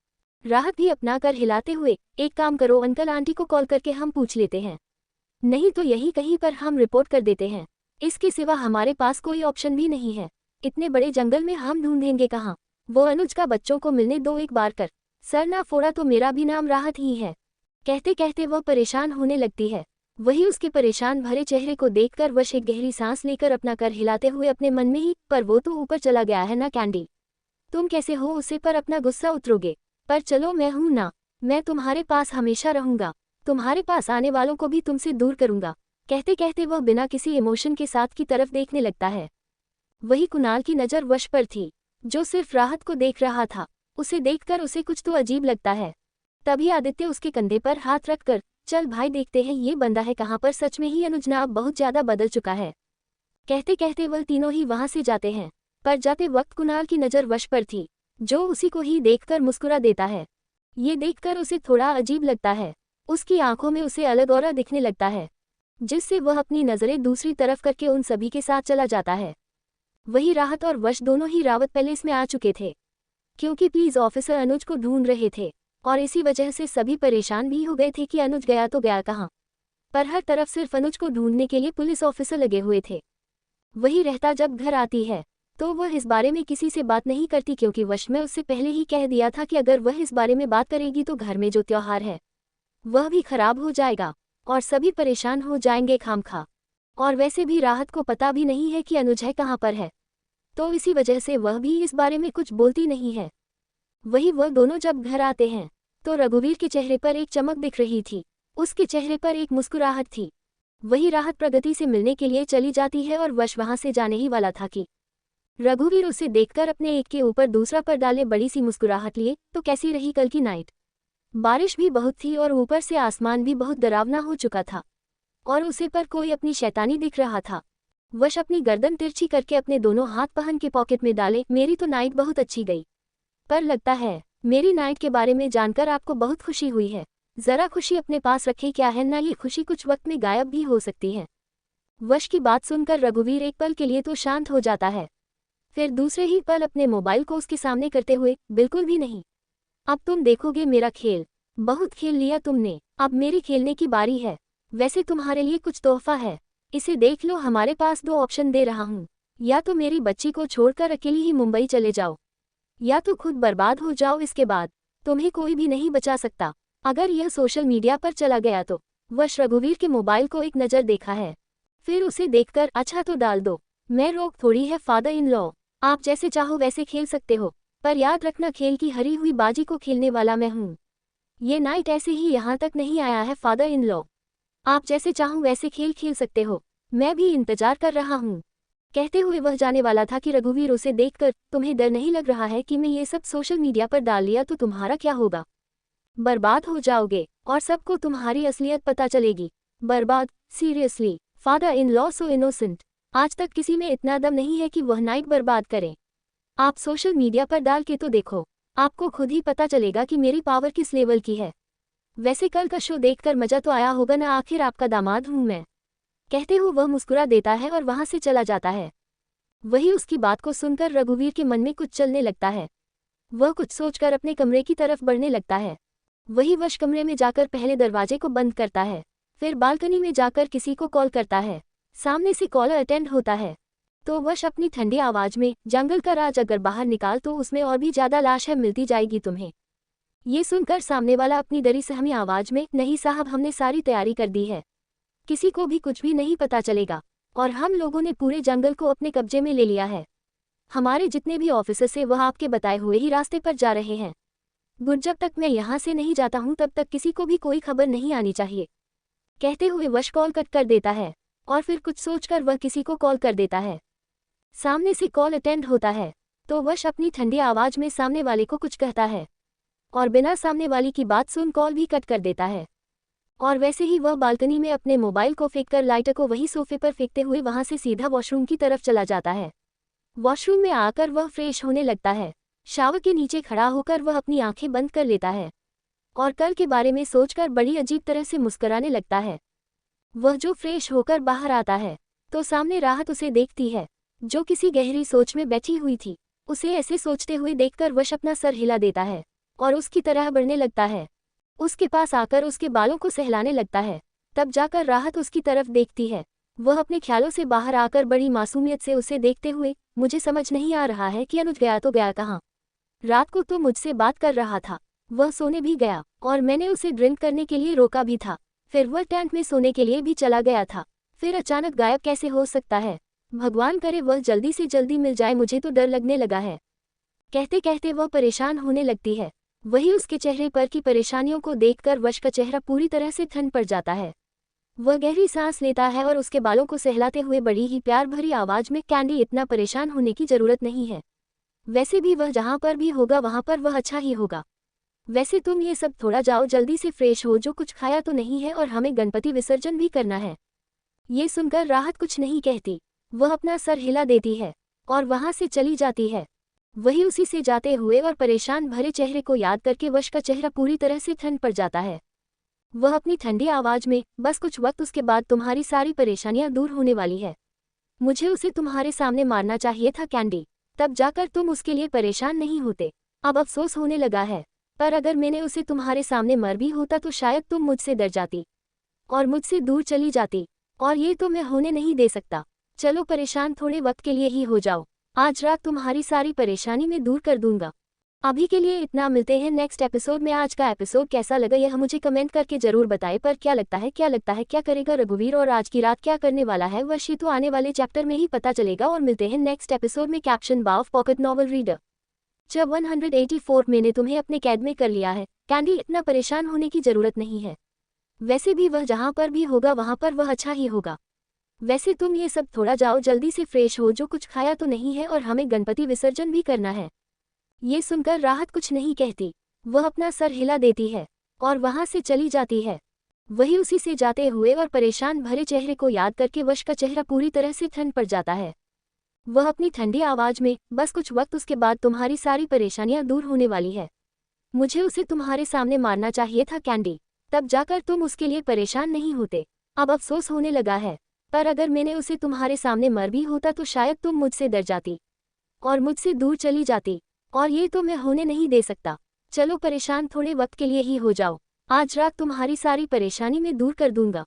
S1: राहत भी अपना कर हिलाते हुए, एक काम करो अंकल आंटी को कॉल करके हम पूछ लेते हैं, नहीं तो यही कहीं पर हम रिपोर्ट कर देते हैं। इसके सिवा हमारे पास कोई ऑप्शन भी नहीं है, इतने बड़े जंगल में हम ढूंढेंगे कहाँ। वो अनुज का बच्चों को मिलने दो एक बार कर, सर ना फोड़ा तो मेरा भी नाम राहत ही है। कहते कहते वह परेशान होने लगती है। वही उसके परेशान भरे चेहरे को देखकर वश एक गहरी सांस लेकर अपना कर हिलाते हुए अपने मन में ही, पर वो तो ऊपर चला गया है ना कैंडी, तुम कैसे हो उसे पर अपना गुस्सा उतरोगे। पर चलो मैं हूं ना, मैं तुम्हारे पास हमेशा रहूंगा, तुम्हारे पास आने वालों को भी तुमसे दूर करूंगा। कहते कहते वह बिना किसी इमोशन के साथ की तरफ देखने लगता है। वही कुणाल की नज़र वश पर थी, जो सिर्फ राहत को देख रहा था। उसे देखकर उसे कुछ तो अजीब लगता है। तभी आदित्य उसके कंधे पर हाथ रखकर, चल भाई देखते हैं ये बंदा है कहाँ पर, सच में ही अनुज ना अब बहुत ज्यादा बदल चुका है। कहते कहते वह तीनों ही वहां से जाते हैं, पर जाते वक्त कुणाल की नज़र वश पर थी, जो उसी को ही देखकर मुस्कुरा देता है। ये देखकर उसे थोड़ा अजीब लगता है, उसकी आंखों में उसे अलग औरा दिखने लगता है, जिससे वह अपनी नज़रें दूसरी तरफ करके उन सभी के साथ चला जाता है। वही राहत और वश दोनों ही रावत पैलेस में आ चुके थे, क्योंकि पुलिस ऑफिसर अनुज को ढूंढ रहे थे, और इसी वजह से सभी परेशान भी हो गए थे कि अनुज गया तो गया कहाँ। पर हर तरफ सिर्फ अनुज को ढूंढने के लिए पुलिस ऑफिसर लगे हुए थे। वही रहता जब घर आती है तो वह इस बारे में किसी से बात नहीं करती, क्योंकि वश में उससे पहले ही कह दिया था कि अगर वह इस बारे में बात करेगी तो घर में जो त्योहार है वह भी खराब हो जाएगा और सभी परेशान हो जाएंगे खामखा। और वैसे भी राहत को पता भी नहीं है कि अनुज है कहाँ पर है, तो इसी वजह से वह भी इस बारे में कुछ बोलती नहीं है। वही वह दोनों जब घर आते हैं तो रघुवीर के चेहरे पर एक चमक दिख रही थी, उसके चेहरे पर एक मुस्कुराहट थी। वही राहत प्रगति से मिलने के लिए चली जाती है और वश वहां से जाने ही वाला था कि रघुवीर उसे देखकर अपने एक के ऊपर दूसरा पर डाले बड़ी सी मुस्कुराहट लिए, तो कैसी रही कल की नाइट। बारिश भी बहुत थी और ऊपर से आसमान भी बहुत डरावना हो चुका था, और उसे पर कोई अपनी शैतानी दिख रहा था। वश अपनी गर्दन तिरछी करके अपने दोनों हाथ पहन के पॉकेट में डाले, मेरी तो नाइट बहुत अच्छी गई, पर लगता है मेरी नाइट के बारे में जानकर आपको बहुत खुशी हुई है। जरा खुशी अपने पास रखे, क्या है ना ये खुशी कुछ वक्त में गायब भी हो सकती है। वश की बात सुनकर रघुवीर एक पल के लिए तो शांत हो जाता है, फिर दूसरे ही पल अपने मोबाइल को उसके सामने करते हुए, बिल्कुल भी नहीं, अब तुम देखोगे मेरा खेल, बहुत खेल लिया तुमने, अब मेरी खेलने की बारी है। वैसे तुम्हारे लिए कुछ तोहफा है, इसे देख लो। हमारे पास दो ऑप्शन दे रहा हूँ, या तो मेरी बच्ची को छोड़कर अकेली ही मुंबई चले जाओ, या तो खुद बर्बाद हो जाओ, इसके बाद तुम्हें कोई भी नहीं बचा सकता। अगर यह सोशल मीडिया पर चला गया तो। वश रघुवीर के मोबाइल को एक नज़र देखा है, फिर उसे देखकर, अच्छा तो डाल दो, मैं रोक थोड़ी है फादर इन लॉ, आप जैसे चाहो वैसे खेल सकते हो, पर याद रखना खेल की हरी हुई बाजी को खेलने वाला मैं हूँ। ये नाइट ऐसे ही यहाँ तक नहीं आया है फादर इन लॉ, आप जैसे चाहो वैसे खेल खेल सकते हो, मैं भी इंतजार कर रहा हूँ। कहते हुए वह जाने वाला था कि रघुवीर उसे देखकर, तुम्हें डर नहीं लग रहा है कि मैं ये सब सोशल मीडिया पर डाल लिया तो तुम्हारा क्या होगा, बर्बाद हो जाओगे और सबको तुम्हारी असलियत पता चलेगी। बर्बाद, seriously father in law so innocent, आज तक किसी में इतना दम नहीं है कि वह नाइट बर्बाद करें। आप सोशल मीडिया पर डाल के तो देखो, आपको खुद ही पता चलेगा कि मेरी पावर किस लेवल की है। वैसे कल का शो देखकर मजा तो आया होगा ना, आखिर आपका दामाद हूँ मैं। कहते हुए वह मुस्कुरा देता है और वहां से चला जाता है। वही उसकी बात को सुनकर रघुवीर के मन में कुछ चलने लगता है, वह कुछ सोचकर अपने कमरे की तरफ बढ़ने लगता है। वही वश कमरे में जाकर पहले दरवाजे को बंद करता है, फिर बालकनी में जाकर किसी को कॉल करता है। सामने से कॉल अटेंड होता है तो वश अपनी ठंडी आवाज में, जंगल का राज अगर बाहर निकाल तो उसमें और भी ज्यादा लाश है मिलती जाएगी तुम्हें। ये सुनकर सामने वाला अपनी डरी सहमी आवाज में, नहीं साहब हमने सारी तैयारी कर दी है, किसी को भी कुछ भी नहीं पता चलेगा, और हम लोगों ने पूरे जंगल को अपने कब्जे में ले लिया है। हमारे जितने भी ऑफिसर्स हैं वह आपके बताए हुए ही रास्ते पर जा रहे हैं। गुड, जब तक मैं यहाँ से नहीं जाता हूँ तब तक किसी को भी कोई खबर नहीं आनी चाहिए। कहते हुए वश कॉल कट कर देता है और फिर कुछ सोचकर वह किसी को कॉल कर देता है। सामने से कॉल अटेंड होता है तो वश अपनी ठंडी आवाज में सामने वाले को कुछ कहता है। और बिना सामने वाली की बात सुन कॉल भी कट कर देता है। और वैसे ही वह बालकनी में अपने मोबाइल को फेंककर लाइटर को वही सोफे पर फेंकते हुए वहां से सीधा वॉशरूम की तरफ चला जाता है। वॉशरूम में आकर वह फ्रेश होने लगता है। शावर के नीचे खड़ा होकर वह अपनी आंखें बंद कर लेता है और कल के बारे में सोचकर बड़ी अजीब तरह से मुस्कुराने लगता है। वह जो फ्रेश होकर बाहर आता है तो सामने राहत उसे देखती है, जो किसी गहरी सोच में बैठी हुई थी। उसे ऐसे सोचते हुए देखकर वश अपना सर हिला देता है और उसकी तरह बढ़ने लगता है। उसके पास आकर उसके बालों को सहलाने लगता है। तब जाकर राहत उसकी तरफ देखती है। वह अपने ख्यालों से बाहर आकर बड़ी मासूमियत से उसे देखते हुए, मुझे समझ नहीं आ रहा है कि अनुज गया तो गया कहाँ। रात को तो मुझसे बात कर रहा था, वह सोने भी गया और मैंने उसे ड्रिंक करने के लिए रोका भी था। फिर वह टेंट में सोने के लिए भी चला गया था, फिर अचानक गायब कैसे हो सकता है। भगवान करे वह जल्दी से जल्दी मिल जाए, मुझे तो डर लगने लगा है। कहते कहते वह परेशान होने लगती है। वही उसके चेहरे पर की परेशानियों को देखकर वश का चेहरा पूरी तरह से ठंड पड़ जाता है। वह गहरी सांस लेता है और उसके बालों को सहलाते हुए बड़ी ही प्यार भरी आवाज में, कैंडी इतना परेशान होने की जरूरत नहीं है। वैसे भी वह जहाँ पर भी होगा वहाँ पर वह अच्छा ही होगा। वैसे तुम ये सब थोड़ा जाओ, जल्दी से फ्रेश हो, जो कुछ खाया तो नहीं है और हमें गणपति विसर्जन भी करना है। ये सुनकर राहत कुछ नहीं कहती, वह अपना सर हिला देती है और वहां से चली जाती है। वही उसी से जाते हुए और परेशान भरे चेहरे को याद करके वश का चेहरा पूरी तरह से ठंड पड़ जाता है। वह अपनी ठंडी आवाज में, बस कुछ वक्त उसके बाद तुम्हारी सारी परेशानियां दूर होने वाली है। मुझे उसे तुम्हारे सामने मारना चाहिए था कैंडी, तब जाकर तुम उसके लिए परेशान नहीं होते। अब अफसोस होने लगा है, पर अगर मैंने उसे तुम्हारे सामने मर भी होता तो शायद तुम मुझसे डर जाती और मुझसे दूर चली जाती, और ये तो मैं होने नहीं दे सकता। चलो परेशान थोड़े वक्त के लिए ही हो जाओ, आज रात तुम्हारी सारी परेशानी मैं दूर कर दूंगा। अभी के लिए इतना, मिलते हैं नेक्स्ट एपिसोड में। आज का एपिसोड कैसा लगा यह मुझे कमेंट करके जरूर बताएं। पर क्या लगता है क्या करेगा रघुवीर और आज की रात क्या करने वाला है वह शीतु आने वाले चैप्टर में ही पता चलेगा। और मिलते हैं नेक्स्ट एपिसोड में। कैप्शन बाफ पॉकेट नॉवल रीडर। जब 184 मैंने तुम्हें अपने कैद में कर लिया है, कैंडी इतना परेशान होने की जरूरत नहीं है। वैसे भी वह जहाँ पर भी होगा वहाँ पर वह अच्छा ही होगा। वैसे तुम ये सब थोड़ा जाओ, जल्दी से फ्रेश हो, जो कुछ खाया तो नहीं है और हमें गणपति विसर्जन भी करना है। ये सुनकर राहत कुछ नहीं कहती, वह अपना सर हिला देती है और वहां से चली जाती है। वही उसी से जाते हुए और परेशान भरे चेहरे को याद करके वश का चेहरा पूरी तरह से ठंड पड़ जाता है। वह अपनी ठंडी आवाज में, बस कुछ वक्त उसके बाद तुम्हारी सारी परेशानियां दूर होने वाली है। मुझे उसे तुम्हारे सामने मारना चाहिए था कैंडी, तब जाकर तुम उसके लिए परेशान नहीं होते। अब अफसोस होने लगा है, पर अगर मैंने उसे तुम्हारे सामने मर भी होता तो शायद तुम मुझसे डर जाती और मुझसे दूर चली जाती, और ये तो मैं होने नहीं दे सकता। चलो परेशान थोड़े वक्त के लिए ही हो जाओ, आज रात तुम्हारी सारी परेशानी मैं दूर कर दूंगा।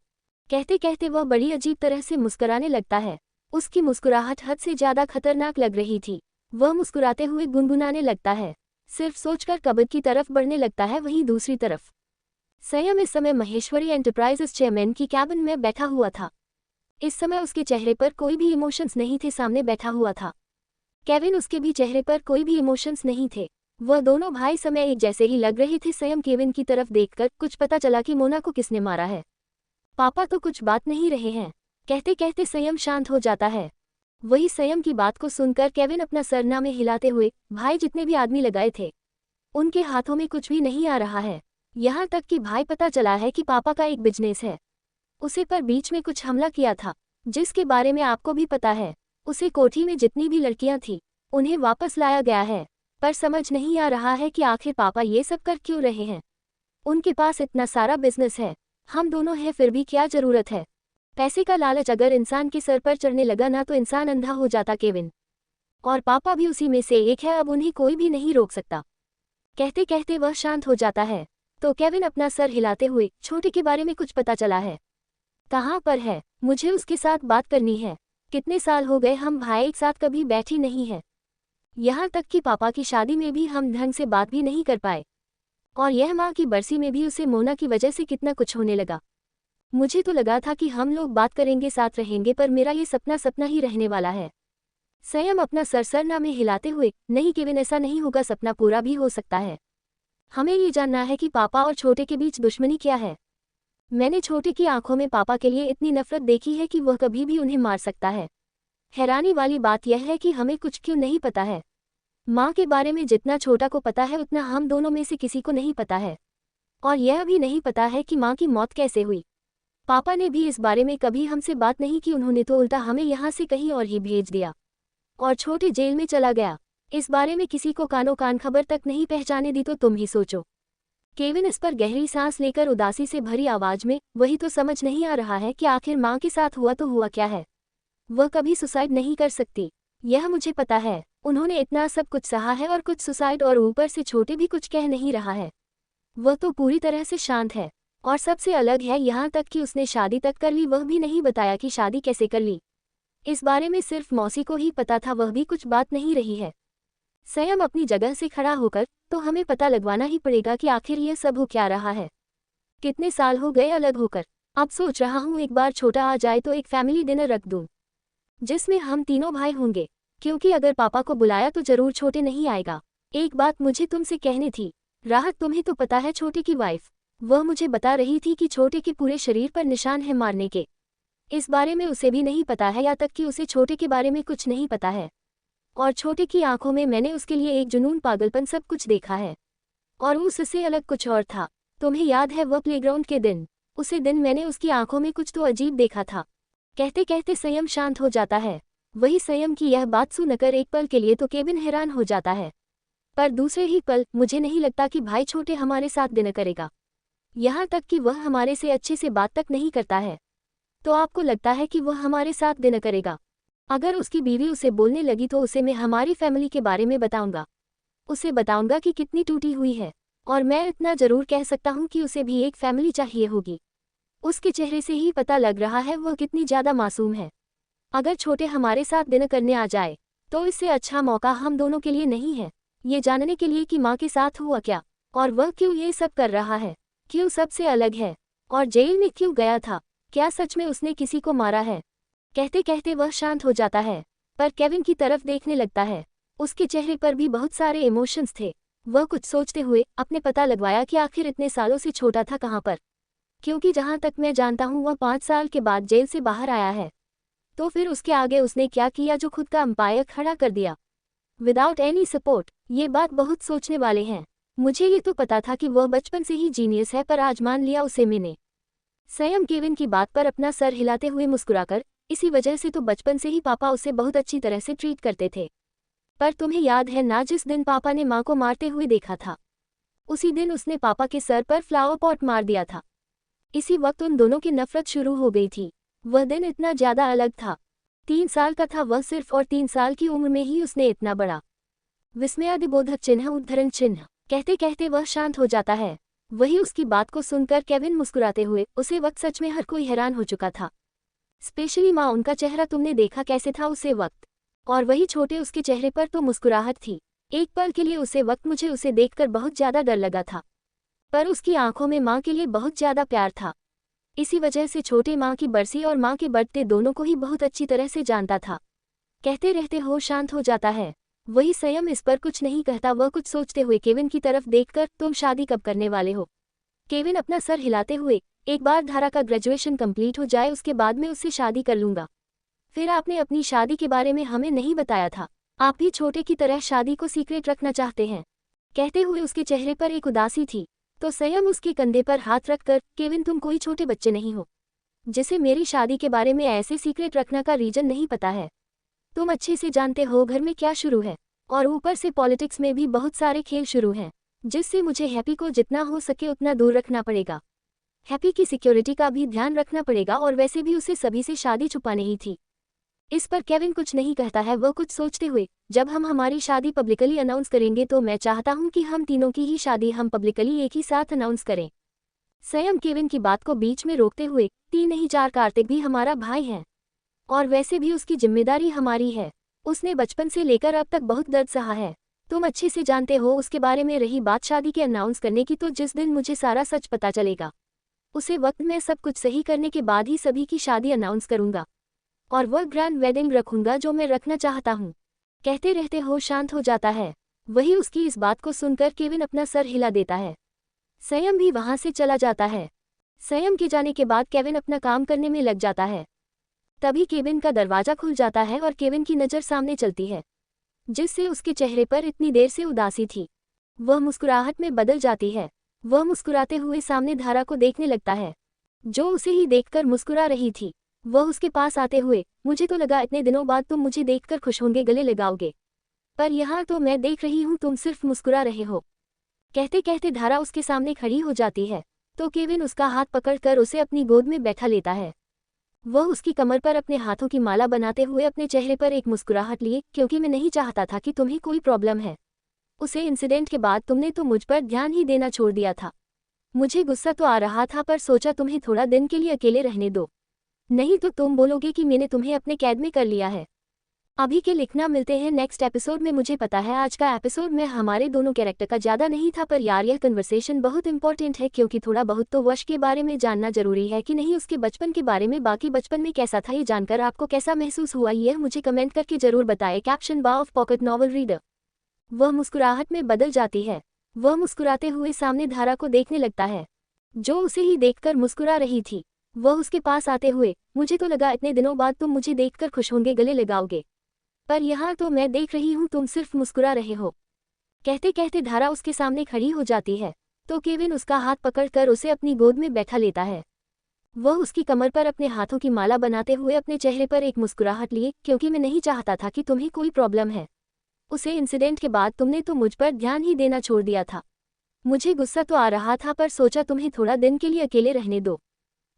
S1: कहते कहते वह बड़ी अजीब तरह से मुस्कुराने लगता है। उसकी मुस्कुराहट हद से ज्यादा खतरनाक लग रही थी। वह मुस्कुराते हुए गुनगुनाने लगता है, सिर्फ सोचकर कब्र की तरफ बढ़ने लगता है। वहीं दूसरी तरफ संयम इस समय महेश्वरी एंटरप्राइजेस चेयरमैन की कैबिन में बैठा हुआ था। इस समय उसके चेहरे पर कोई भी इमोशंस नहीं थे। सामने बैठा हुआ था केविन, उसके भी चेहरे पर कोई भी इमोशंस नहीं थे। वह दोनों भाई समय एक जैसे ही लग रहे थे। संयम केविन की तरफ देखकर, कुछ पता चला कि मोना को किसने मारा है? पापा तो कुछ बात नहीं रहे हैं। कहते कहते संयम शांत हो जाता है। वही संयम की बात को सुनकर केविन अपना सरना में हिलाते हुए, भाई जितने भी आदमी लगाए थे उनके हाथों में कुछ भी नहीं आ रहा है। यहाँ तक कि भाई पता चला है कि पापा का एक बिजनेस है, उसे पर बीच में कुछ हमला किया था जिसके बारे में आपको भी पता है। उसे कोठी में जितनी भी लड़कियां थी उन्हें वापस लाया गया है, पर समझ नहीं आ रहा है कि आखिर पापा ये सब कर क्यों रहे हैं। उनके पास इतना सारा बिजनेस है, हम दोनों हैं, फिर भी क्या जरूरत है? पैसे का लालच अगर इंसान के सर पर चढ़ने लगा ना तो इंसान अंधा हो जाता। केविन और पापा भी उसी में से एक है, अब उन्हें कोई भी नहीं रोक सकता। कहते कहते वह शांत हो जाता है तो केविन अपना सर हिलाते हुए, छोटे के बारे में कुछ पता चला है? कहाँ पर है? मुझे उसके साथ बात करनी है। कितने साल हो गए हम भाई एक साथ कभी बैठी नहीं है। यहाँ तक कि पापा की शादी में भी हम ढंग से बात भी नहीं कर पाए, और यह माँ की बरसी में भी उसे मोना की वजह से कितना कुछ होने लगा। मुझे तो लगा था कि हम लोग बात करेंगे, साथ रहेंगे, पर मेरा ये सपना सपना ही रहने वाला है। संयम अपना सरसरना में हिलाते हुए, नहीं केविन ऐसा नहीं होगा, सपना पूरा भी हो सकता है। हमें ये जानना है कि पापा और छोटे के बीच दुश्मनी क्या है। मैंने छोटे की आंखों में पापा के लिए इतनी नफरत देखी है कि वह कभी भी उन्हें मार सकता है। हैरानी वाली बात यह है कि हमें कुछ क्यों नहीं पता है। माँ के बारे में जितना छोटा को पता है उतना हम दोनों में से किसी को नहीं पता है। और यह भी नहीं पता है कि माँ की मौत कैसे हुई। पापा ने भी इस बारे में कभी हमसे बात नहीं की, उन्होंने तो उल्टा हमें यहाँ से कहीं और ही भेज दिया और छोटे जेल में चला गया। इस बारे में किसी को कानो कान खबर तक नहीं पहुंचाने दी, तो तुम ही सोचो। केविन इस पर गहरी सांस लेकर उदासी से भरी आवाज में, वही तो समझ नहीं आ रहा है कि आखिर माँ के साथ हुआ तो हुआ क्या है। वह कभी सुसाइड नहीं कर सकती, यह मुझे पता है। उन्होंने इतना सब कुछ सहा है और कुछ सुसाइड, और ऊपर से छोटे भी कुछ कह नहीं रहा है। वह तो पूरी तरह से शांत है और सबसे अलग है, यहाँ तक कि उसने शादी तक कर ली, वह भी नहीं बताया कि शादी कैसे कर ली। इस बारे में सिर्फ मौसी को ही पता था, वह भी कुछ बात नहीं रही है। संयम अपनी जगह से खड़ा होकर, तो हमें पता लगवाना ही पड़ेगा कि आखिर यह सब हो क्या रहा है। कितने साल हो गए अलग होकर। अब सोच रहा हूँ एक बार छोटा आ जाए तो एक फैमिली डिनर रख दूँ जिसमें हम तीनों भाई होंगे, क्योंकि अगर पापा को बुलाया तो जरूर छोटे नहीं आएगा। एक बात मुझे तुमसे कहनी थी राहत, तुम्हें तो पता है छोटे की वाइफ, वह मुझे बता रही थी कि छोटे के पूरे शरीर पर निशान है मारने के। इस बारे में उसे भी नहीं पता है, या तक कि उसे छोटे के बारे में कुछ नहीं पता है। और छोटे की आंखों में मैंने उसके लिए एक जुनून, पागलपन, सब कुछ देखा है। और उससे अलग कुछ और था। तुम्हें याद है वह प्लेग्राउंड के दिन? उसी दिन मैंने उसकी आंखों में कुछ तो अजीब देखा था। कहते कहते संयम शांत हो जाता है। वही संयम की यह बात सुनकर एक पल के लिए तो केविन हैरान हो जाता है, पर दूसरे ही पल मुझे नहीं लगता कि भाई छोटे हमारे साथ डिनर करेगा। यहाँ तक कि वह हमारे से अच्छे से बात तक नहीं करता है। तो आपको लगता है कि वह हमारे साथ डिनर करेगा? अगर उसकी बीवी उसे बोलने लगी तो उसे मैं हमारी फैमिली के बारे में बताऊंगा। उसे बताऊंगा कि कितनी टूटी हुई है। और मैं इतना जरूर कह सकता हूँ कि उसे भी एक फैमिली चाहिए होगी। उसके चेहरे से ही पता लग रहा है वह कितनी ज़्यादा मासूम है। अगर छोटे हमारे साथ डिनर करने आ जाए तो इससे अच्छा मौका हम दोनों के लिए नहीं है, ये जानने के लिए कि माँ के साथ हुआ क्या, और वह क्यों ये सब कर रहा है, क्यों सबसे अलग है, और जेल में क्यों गया था, क्या सच में उसने किसी को मारा है। कहते कहते वह शांत हो जाता है, पर केविन की तरफ देखने लगता है। उसके चेहरे पर भी बहुत सारे इमोशंस थे। वह कुछ सोचते हुए अपने पता लगवाया कि आखिर इतने सालों से छोटा था कहाँ पर, क्योंकि जहाँ तक मैं जानता हूँ वह 5 साल के बाद जेल से बाहर आया है। तो फिर उसके आगे उसने क्या किया जो खुद का अंपायर खड़ा कर दिया विदाउट एनी सपोर्ट। ये बात बहुत सोचने वाले हैं। मुझे ये तो पता था कि वह बचपन से ही जीनियस है, पर आज मान लिया उसे मैंने। संयम केविन की बात पर अपना सर हिलाते हुए मुस्कुराकर, इसी वजह से तो बचपन से ही पापा उसे बहुत अच्छी तरह से ट्रीट करते थे। पर तुम्हें याद है ना, जिस दिन पापा ने माँ को मारते हुए देखा था, उसी दिन उसने पापा के सर पर फ्लावर पॉट मार दिया था। इसी वक्त उन दोनों की नफरत शुरू हो गई थी। वह दिन इतना ज्यादा अलग था। 3 साल का था वह सिर्फ, और 3 साल की उम्र में ही उसने इतना बड़ा विस्मयादिबोधक चिन्ह, उद्धरण चिन्ह। कहते कहते वह शांत हो जाता है। वही उसकी बात को सुनकर केविन मुस्कुराते हुए, उसे वक्त सच में हर कोई हैरान हो चुका था, स्पेशली माँ। उनका चेहरा तुमने देखा कैसे था उसे वक्त, और वही छोटे उसके चेहरे पर तो मुस्कुराहट थी। एक पल के लिए उसे वक्त मुझे उसे देखकर बहुत ज्यादा डर लगा था, पर उसकी आंखों में माँ के लिए बहुत ज्यादा प्यार था। इसी वजह से छोटे माँ की बरसी और माँ के बर्थडे दोनों को ही बहुत अच्छी तरह से जानता था। कहते रहते हो शांत हो जाता है। वही संयम इस पर कुछ नहीं कहता। वह कुछ सोचते हुए केविन की तरफ देखकर, तुम शादी कब करने वाले हो? केविन अपना सर हिलाते हुए, एक बार धारा का ग्रेजुएशन कंप्लीट हो जाए उसके बाद मैं उससे शादी कर लूंगा। फिर आपने अपनी शादी के बारे में हमें नहीं बताया था। आप भी छोटे की तरह शादी को सीक्रेट रखना चाहते हैं। कहते हुए उसके चेहरे पर एक उदासी थी। तो संयम उसके कंधे पर हाथ रखकर, केविन तुम कोई छोटे बच्चे नहीं हो जिसे मेरी शादी के बारे में ऐसे सीक्रेट रखने का रीजन नहीं पता है। तुम अच्छे से जानते हो घर में क्या शुरू है, और ऊपर से पॉलिटिक्स में भी बहुत सारे खेल शुरू हैं, जिससे मुझे हैप्पी को जितना हो सके उतना दूर रखना पड़ेगा। हैप्पी की सिक्योरिटी का भी ध्यान रखना पड़ेगा, और वैसे भी उसे सभी से शादी छुपानी ही थी। इस पर केविन कुछ नहीं कहता है। वह कुछ सोचते हुए, जब हम हमारी शादी पब्लिकली अनाउंस करेंगे तो मैं चाहता हूं कि हम तीनों की ही शादी हम पब्लिकली एक ही साथ अनाउंस करें। संयम केविन की बात को बीच में रोकते हुए, 3 नहीं 4 कार्तिक भी हमारा भाई है, और वैसे भी उसकी जिम्मेदारी हमारी है। उसने बचपन से लेकर अब तक बहुत दर्द सहा है। तुम अच्छे से जानते हो उसके बारे में। रही बात शादी के अनाउंस करने की, तो जिस दिन मुझे सारा सच पता चलेगा उसे वक्त मैं सब कुछ सही करने के बाद ही सभी की शादी अनाउंस करूंगा, और वह ग्रैंड वेडिंग रखूंगा जो मैं रखना चाहता हूँ। कहते रहते हो शांत हो जाता है। वही उसकी इस बात को सुनकर केविन अपना सर हिला देता है। संयम भी वहां से चला जाता है। संयम के जाने के बाद केविन अपना काम करने में लग जाता है। तभी केविन का दरवाजा खुल जाता है और केविन की नज़र सामने चलती है। जिससे उसके चेहरे पर इतनी देर से उदासी थी वह मुस्कुराहट में बदल जाती है। वह मुस्कुराते हुए सामने धारा को देखने लगता है, जो उसे ही देखकर मुस्कुरा रही थी। वह उसके पास आते हुए, मुझे तो लगा इतने दिनों बाद तुम मुझे देखकर खुश होंगे, गले लगाओगे, पर यहाँ तो मैं देख रही हूँ तुम सिर्फ मुस्कुरा रहे हो। कहते कहते धारा उसके सामने खड़ी हो जाती है, तो केविन उसका हाथ पकड़कर उसे अपनी गोद में बैठा लेता है। वह उसकी कमर पर अपने हाथों की माला बनाते हुए अपने चेहरे पर एक मुस्कुराहट लिए, क्योंकि मैं नहीं चाहता था कि तुम्हें कोई प्रॉब्लम है। उसे इंसिडेंट के बाद तुमने तो मुझ पर ध्यान ही देना छोड़ दिया था। मुझे गुस्सा तो आ रहा था, पर सोचा तुम्हें थोड़ा दिन के लिए अकेले रहने दो, नहीं तो तुम बोलोगे कि मैंने तुम्हें अपने कैद में कर लिया है। अभी के लिखना मिलते हैं नेक्स्ट एपिसोड में। मुझे पता है आज का एपिसोड में हमारे दोनों कैरेक्टर का ज़्यादा नहीं था, पर यार यह कन्वर्सेशन बहुत इंपॉर्टेंट है, क्योंकि थोड़ा बहुत तो वश के बारे में जानना जरूरी है कि नहीं, उसके बचपन के बारे में। बाकी बचपन में कैसा था ये जानकर आपको कैसा महसूस हुआ, यह मुझे कमेंट करके जरूर बताएं। कैप्शन बा ऑफ पॉकेट नॉवल रीडर। वह मुस्कुराहट में बदल जाती है। वह मुस्कुराते हुए सामने धारा को देखने लगता है, जो उसे ही देखकर मुस्कुरा रही थी। वह उसके पास आते हुए, मुझे तो लगा इतने दिनों बाद तुम मुझे देखकर खुश होंगे, गले लगाओगे, पर यहाँ तो मैं देख रही हूँ तुम सिर्फ मुस्कुरा रहे हो। कहते कहते धारा उसके सामने खड़ी हो जाती है, तो केविन उसका हाथ पकड़कर उसे अपनी गोद में बैठा लेता है। वह उसकी कमर पर अपने हाथों की माला बनाते हुए अपने चेहरे पर एक मुस्कुराहट लिए, क्योंकि मैं नहीं चाहता था कि तुम्हें कोई प्रॉब्लम है। उसे इंसिडेंट के बाद तुमने तो मुझ पर ध्यान ही देना छोड़ दिया था। मुझे गुस्सा तो आ रहा था, पर सोचा तुम्हें थोड़ा दिन के लिए अकेले रहने दो,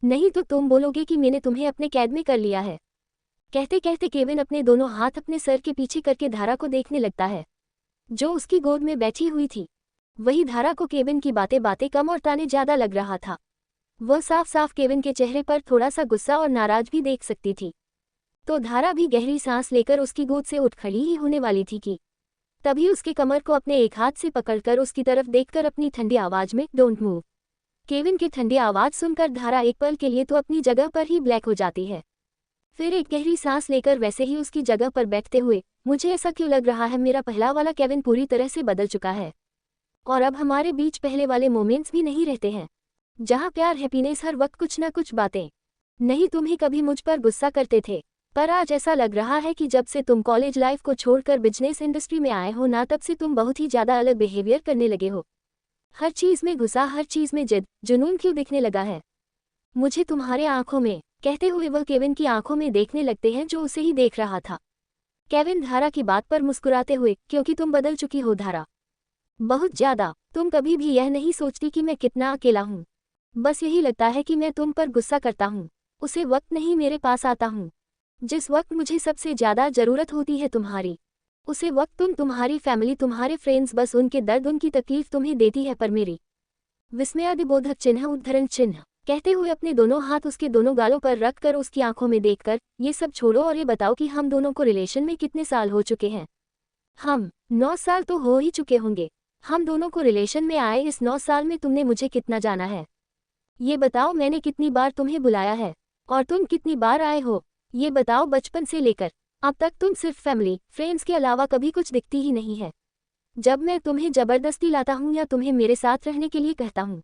S1: नहीं तो तुम बोलोगे कि मैंने तुम्हें अपने कैद में कर लिया है। कहते कहते केविन अपने दोनों हाथ अपने सर के पीछे करके धारा को देखने लगता है, जो उसकी गोद में बैठी हुई थी। वही धारा को केविन की बातें बातें कम और ताने ज्यादा लग रहा था। वह साफ साफ केविन के चेहरे पर थोड़ा सा गुस्सा और नाराज भी देख सकती थी। तो धारा भी गहरी सांस लेकर उसकी गोद से उठ खड़ी ही होने वाली थी कि तभी उसके कमर को अपने एक हाथ से पकड़कर उसकी तरफ देखकर अपनी ठंडी आवाज में, डोंट मूव। केविन की ठंडी आवाज सुनकर धारा एक पल के लिए तो अपनी जगह पर ही ब्लैक हो जाती है। फिर एक गहरी सांस लेकर वैसे ही उसकी जगह पर बैठते हुए, मुझे ऐसा क्यों लग रहा है मेरा पहला वाला केविन पूरी तरह से बदल चुका है, और अब हमारे बीच पहले वाले मोमेंट्स भी नहीं रहते हैं, जहाँ प्यार हैप्पीनेस हर वक्त कुछ ना कुछ बातें। नहीं, तुम ही कभी मुझ पर गुस्सा करते थे, पर आज ऐसा लग रहा है कि जब से तुम कॉलेज लाइफ को छोड़कर बिजनेस इंडस्ट्री में आए हो ना, तब से तुम बहुत ही ज़्यादा अलग बिहेवियर करने लगे हो। हर चीज़ में गुस्सा, हर चीज़ में जिद, जुनून क्यों दिखने लगा है मुझे तुम्हारे आंखों में। कहते हुए वह केविन की आंखों में देखने लगते हैं, जो उसे ही देख रहा था। केविन धारा की बात पर मुस्कुराते हुए, क्योंकि तुम बदल चुकी हो धारा, बहुत ज़्यादा। तुम कभी भी यह नहीं सोचती कि मैं कितना अकेला हूँ, बस यही लगता है कि मैं तुम पर गुस्सा करता हूँ उसे वक्त नहीं मेरे पास आता हूँ, जिस वक्त मुझे सबसे ज़्यादा ज़रूरत होती है तुम्हारी, उसे वक्त तुम, तुम्हारी फैमिली, तुम्हारे फ्रेंड्स, बस उनके दर्द, उनकी तकलीफ तुम्हें देती है। पर मेरी विस्मयादिबोधक चिन्ह, उद्धरण चिन्ह। कहते हुए अपने दोनों हाथ उसके दोनों गालों पर रख कर उसकी आंखों में देखकर, ये सब छोड़ो और ये बताओ कि हम दोनों को रिलेशन में कितने साल हो चुके हैं। हम 9 साल तो हो ही चुके होंगे। हम दोनों को रिलेशन में आए इस 9 साल में तुमने मुझे कितना जाना है, ये बताओ। मैंने कितनी बार तुम्हें बुलाया है और तुम कितनी बार आए हो, ये बताओ। बचपन से लेकर अब तक तुम सिर्फ फैमिली फ्रेंड्स के अलावा कभी कुछ दिखती ही नहीं है। जब मैं तुम्हें जबरदस्ती लाता हूँ या तुम्हें मेरे साथ रहने के लिए कहता हूँ,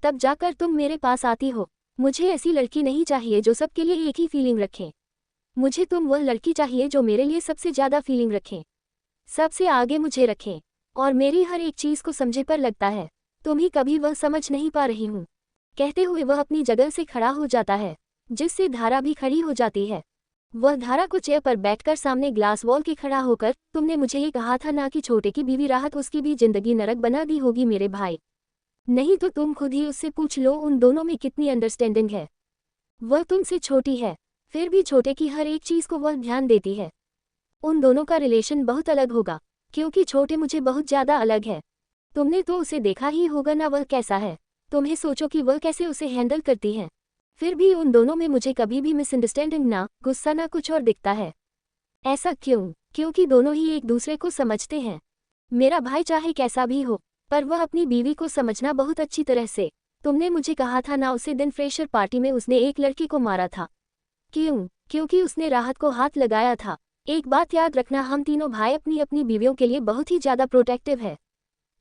S1: तब जाकर तुम मेरे पास आती हो। मुझे ऐसी लड़की नहीं चाहिए जो सबके लिए एक ही फीलिंग रखे। मुझे तुम वह लड़की चाहिए जो मेरे लिए सबसे ज़्यादा फीलिंग रखे, सबसे आगे मुझे रखे और मेरी हर एक चीज़ को समझे। पर लगता है तुम ही कभी वह समझ नहीं पा रही हूँ। कहते हुए वह अपनी जगह से खड़ा हो जाता है, जिससे धारा भी खड़ी हो जाती है। वह धारा को चेयर पर बैठकर सामने ग्लास वॉल के खड़ा होकर, तुमने मुझे ये कहा था ना कि छोटे की बीवी राहत उसकी भी जिंदगी नरक बना दी होगी मेरे भाई। नहीं तो तुम खुद ही उससे पूछ लो उन दोनों में कितनी अंडरस्टैंडिंग है। वह तुमसे छोटी है, फिर भी छोटे की हर एक चीज़ को वह ध्यान देती है। उन दोनों का रिलेशन बहुत अलग होगा, क्योंकि छोटे मुझे बहुत ज़्यादा अलग है। तुमने तो उसे देखा ही होगा ना, वह कैसा है। तुम्हें सोचो कि वह कैसे उसे हैंडल करती है। फिर भी उन दोनों में मुझे कभी भी मिसअंडरस्टैंडिंग ना, गुस्सा ना, कुछ और दिखता है। ऐसा क्यों? क्योंकि दोनों ही एक दूसरे को समझते हैं। मेरा भाई चाहे कैसा भी हो, पर वह अपनी बीवी को समझना बहुत अच्छी तरह से। तुमने मुझे कहा था ना, उसे दिन फ्रेशर पार्टी में उसने एक लड़की को मारा था। क्यों? क्योंकि उसने राहत को हाथ लगाया था। एक बात याद रखना, हम तीनों भाई अपनी अपनी बीवियों के लिए बहुत ही ज़्यादा प्रोटेक्टिव है,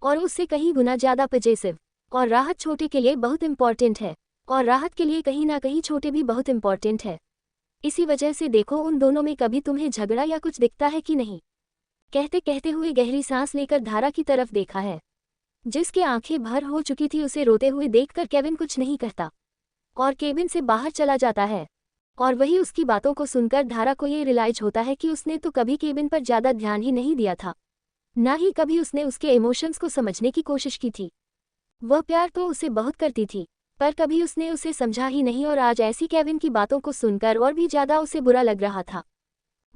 S1: और उससे कहीं गुना ज़्यादा पजेसिव। और राहत छोटे के लिए बहुत इंपॉर्टेंट है, और राहत के लिए कहीं ना कहीं छोटे भी बहुत इंपॉर्टेंट है। इसी वजह से देखो उन दोनों में कभी तुम्हें झगड़ा या कुछ दिखता है कि नहीं। कहते कहते हुए गहरी सांस लेकर धारा की तरफ देखा है, जिसकी आंखें भर हो चुकी थी। उसे रोते हुए देखकर केविन कुछ नहीं कहता और केबिन से बाहर चला जाता है। और वही उसकी बातों को सुनकर धारा को ये रियलाइज होता है कि उसने तो कभी केबिन पर ज़्यादा ध्यान ही नहीं दिया था, ना ही कभी उसने उसके इमोशंस को समझने की कोशिश की थी। वह प्यार तो उसे बहुत करती थी, पर कभी उसने उसे समझा ही नहीं और आज ऐसी केविन की बातों को सुनकर और भी ज़्यादा उसे बुरा लग रहा था।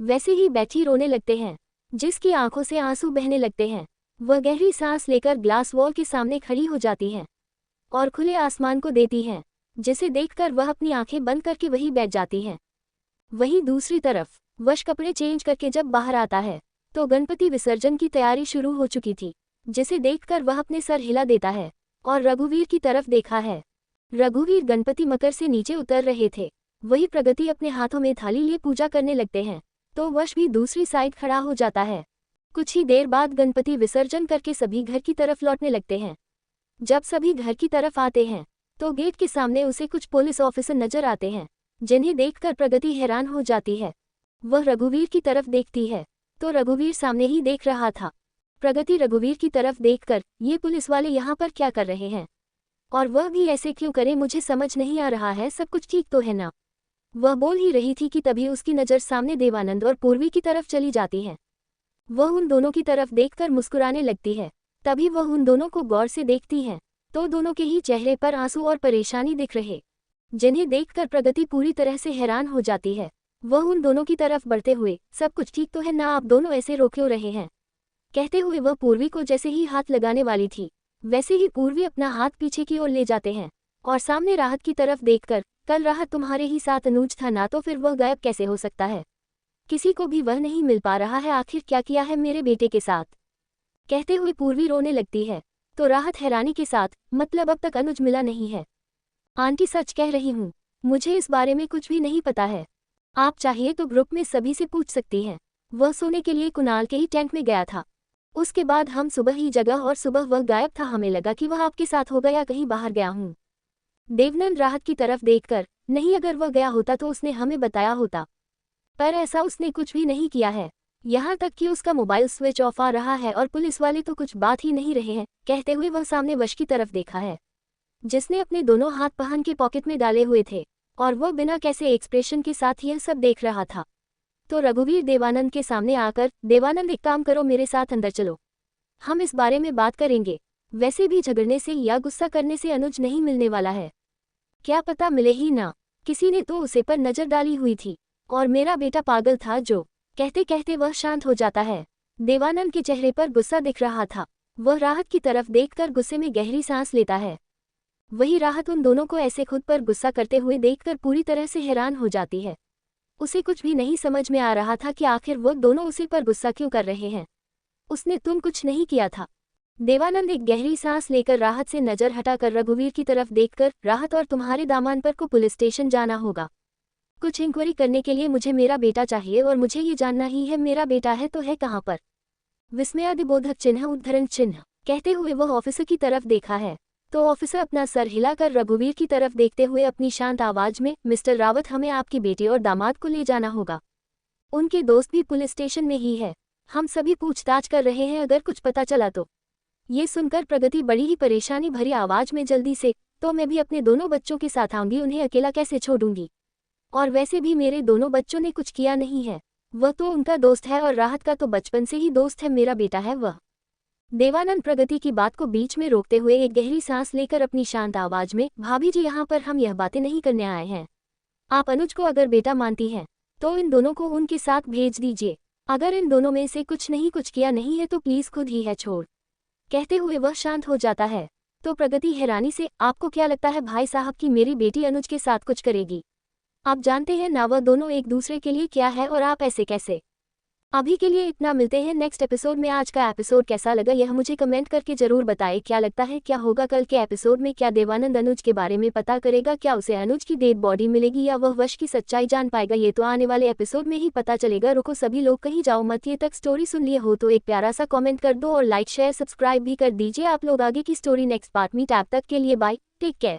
S1: वैसे ही बैठी रोने लगते हैं, जिसकी आंखों से आंसू बहने लगते हैं। वह गहरी सांस लेकर ग्लास वॉल के सामने खड़ी हो जाती है और खुले आसमान को देती है, जिसे देखकर वह अपनी आंखें बंद करके वहीं बैठ जाती है। वहीं दूसरी तरफ वश कपड़े चेंज करके जब बाहर आता है तो गणपति विसर्जन की तैयारी शुरू हो चुकी थी, जिसे देखकर वह अपने सर हिला देता है और रघुवीर की तरफ देखा है। रघुवीर गणपति मकर से नीचे उतर रहे थे। वही प्रगति अपने हाथों में थाली लिए पूजा करने लगते हैं, तो वश भी दूसरी साइड खड़ा हो जाता है। कुछ ही देर बाद गणपति विसर्जन करके सभी घर की तरफ लौटने लगते हैं। जब सभी घर की तरफ आते हैं तो गेट के सामने उसे कुछ पुलिस ऑफिसर नजर आते हैं, जिन्हें देखकर प्रगति हैरान हो जाती है। वह रघुवीर की तरफ देखती है तो रघुवीर सामने ही देख रहा था। प्रगति रघुवीर की तरफ देखकर, ये पुलिस वाले यहाँ पर क्या कर रहे हैं और वह भी ऐसे क्यों करें, मुझे समझ नहीं आ रहा है, सब कुछ ठीक तो है ना। वह बोल ही रही थी कि तभी उसकी नज़र सामने देवानंद और पूर्वी की तरफ चली जाती है। वह उन दोनों की तरफ देखकर मुस्कुराने लगती है। तभी वह उन दोनों को गौर से देखती है तो दोनों के ही चेहरे पर आंसू और परेशानी दिख रहे, जिन्हें देखकर प्रगति पूरी तरह से हैरान हो जाती है। वह उन दोनों की तरफ बढ़ते हुए, सब कुछ ठीक तो है ना, आप दोनों ऐसे रो क्यों रहे हैं, कहते हुए वह पूर्वी को जैसे ही हाथ लगाने वाली थी, वैसे ही पूर्वी अपना हाथ पीछे की ओर ले जाते हैं और सामने राहत की तरफ देखकर, कल राहत तुम्हारे ही साथ अनुज था ना, तो फिर वह गायब कैसे हो सकता है, किसी को भी वह नहीं मिल पा रहा है, आखिर क्या किया है मेरे बेटे के साथ, कहते हुए पूर्वी रोने लगती है। तो राहत हैरानी के साथ, मतलब अब तक अनुज मिला नहीं है। आंटी सच कह रही हूँ, मुझे इस बारे में कुछ भी नहीं पता है, आप चाहिए तो ग्रुप में सभी से पूछ सकती हैं। वह सोने के लिए कुणाल के ही टेंट में गया था, उसके बाद हम सुबह ही जगह और सुबह वह गायब था, हमें लगा कि वह आपके साथ होगा या कहीं बाहर गया हूँ। देवनंद राहत की तरफ देखकर, नहीं, अगर वह गया होता तो उसने हमें बताया होता, पर ऐसा उसने कुछ भी नहीं किया है, यहाँ तक कि उसका मोबाइल स्विच ऑफ आ रहा है और पुलिस वाले तो कुछ बात ही नहीं रहे हैं, कहते हुए वह सामने वश की तरफ देखा है, जिसने अपने दोनों हाथ पहन के पॉकेट में डाले हुए थे और वह बिना कैसे एक्सप्रेशन के साथ यह सब देख रहा था। तो रघुवीर देवानंद के सामने आकर, देवानंद एक काम करो, मेरे साथ अंदर चलो, हम इस बारे में बात करेंगे, वैसे भी झगड़ने से या गुस्सा करने से अनुज नहीं मिलने वाला है, क्या पता मिले ही ना, किसी ने तो उसे पर नजर डाली हुई थी और मेरा बेटा पागल था जो, कहते कहते वह शांत हो जाता है। देवानंद के चेहरे पर गुस्सा दिख रहा था। वह राहत की तरफ देखकर गुस्से में गहरी सांस लेता है। वही राहत उन दोनों को ऐसे खुद पर गुस्सा करते हुए देखकर पूरी तरह से हैरान हो जाती है। उसे कुछ भी नहीं समझ में आ रहा था कि आखिर वह दोनों उसे पर गुस्सा क्यों कर रहे हैं। उसने तुम कुछ नहीं किया था। देवानंद एक गहरी सांस लेकर राहत से नजर हटाकर रघुवीर की तरफ देखकर, राहत और तुम्हारे दामाद पर को पुलिस स्टेशन जाना होगा, कुछ इंक्वायरी करने के लिए मुझे मेरा बेटा चाहिए और मुझे ये जानना ही है मेरा बेटा है तो है कहाँ पर। विस्मयादिबोधक चिन्ह उद्धरण चिन्ह कहते हुए वह ऑफिसर की तरफ देखा है तो ऑफिसर अपना सर हिलाकर रघुवीर की तरफ देखते हुए अपनी शांत आवाज में, मिस्टर रावत, हमें आपके बेटे और दामाद को ले जाना होगा, उनके दोस्त भी पुलिस स्टेशन में ही है, हम सभी पूछताछ कर रहे हैं, अगर कुछ पता चला तो। ये सुनकर प्रगति बड़ी ही परेशानी भरी आवाज में, जल्दी से, तो मैं भी अपने दोनों बच्चों के साथ आऊंगी, उन्हें अकेला कैसे छोड़ूंगी, और वैसे भी मेरे दोनों बच्चों ने कुछ किया नहीं है, वह तो उनका दोस्त है और राहत का तो बचपन से ही दोस्त है, मेरा बेटा है वह। देवानंद प्रगति की बात को बीच में रोकते हुए एक गहरी सांस लेकर अपनी शांत आवाज में, भाभी जी, यहाँ पर हम यह बातें नहीं करने आए हैं, आप अनुज को अगर बेटा मानती हैं तो इन दोनों को उनके साथ भेज दीजिए, अगर इन दोनों में से कुछ किया नहीं है तो प्लीज खुद ही है छोड़, कहते हुए वह शांत हो जाता है। तो प्रगति हैरानी से, आपको क्या लगता है भाई साहब कि मेरी बेटी अनुज के साथ कुछ करेगी, आप जानते हैं ना वह दोनों एक दूसरे के लिए क्या है, और आप ऐसे कैसे। अभी के लिए इतना, मिलते हैं नेक्स्ट एपिसोड में। आज का एपिसोड कैसा लगा यह मुझे कमेंट करके जरूर बताएं। क्या लगता है क्या होगा कल के एपिसोड में, क्या देवानंद अनुज के बारे में पता करेगा, क्या उसे अनुज की डेड बॉडी मिलेगी या वह वश की सच्चाई जान पाएगा, ये तो आने वाले एपिसोड में ही पता चलेगा। रुको सभी लोग, कहीं जाओ मत, ये तक स्टोरी सुन लिए हो तो एक प्यारा सा कॉमेंट कर दो और लाइक शेयर सब्सक्राइब भी कर दीजिए। आप लोग आगे की स्टोरी नेक्स्ट पार्ट में, तब तक के लिए बाय, टेक केयर।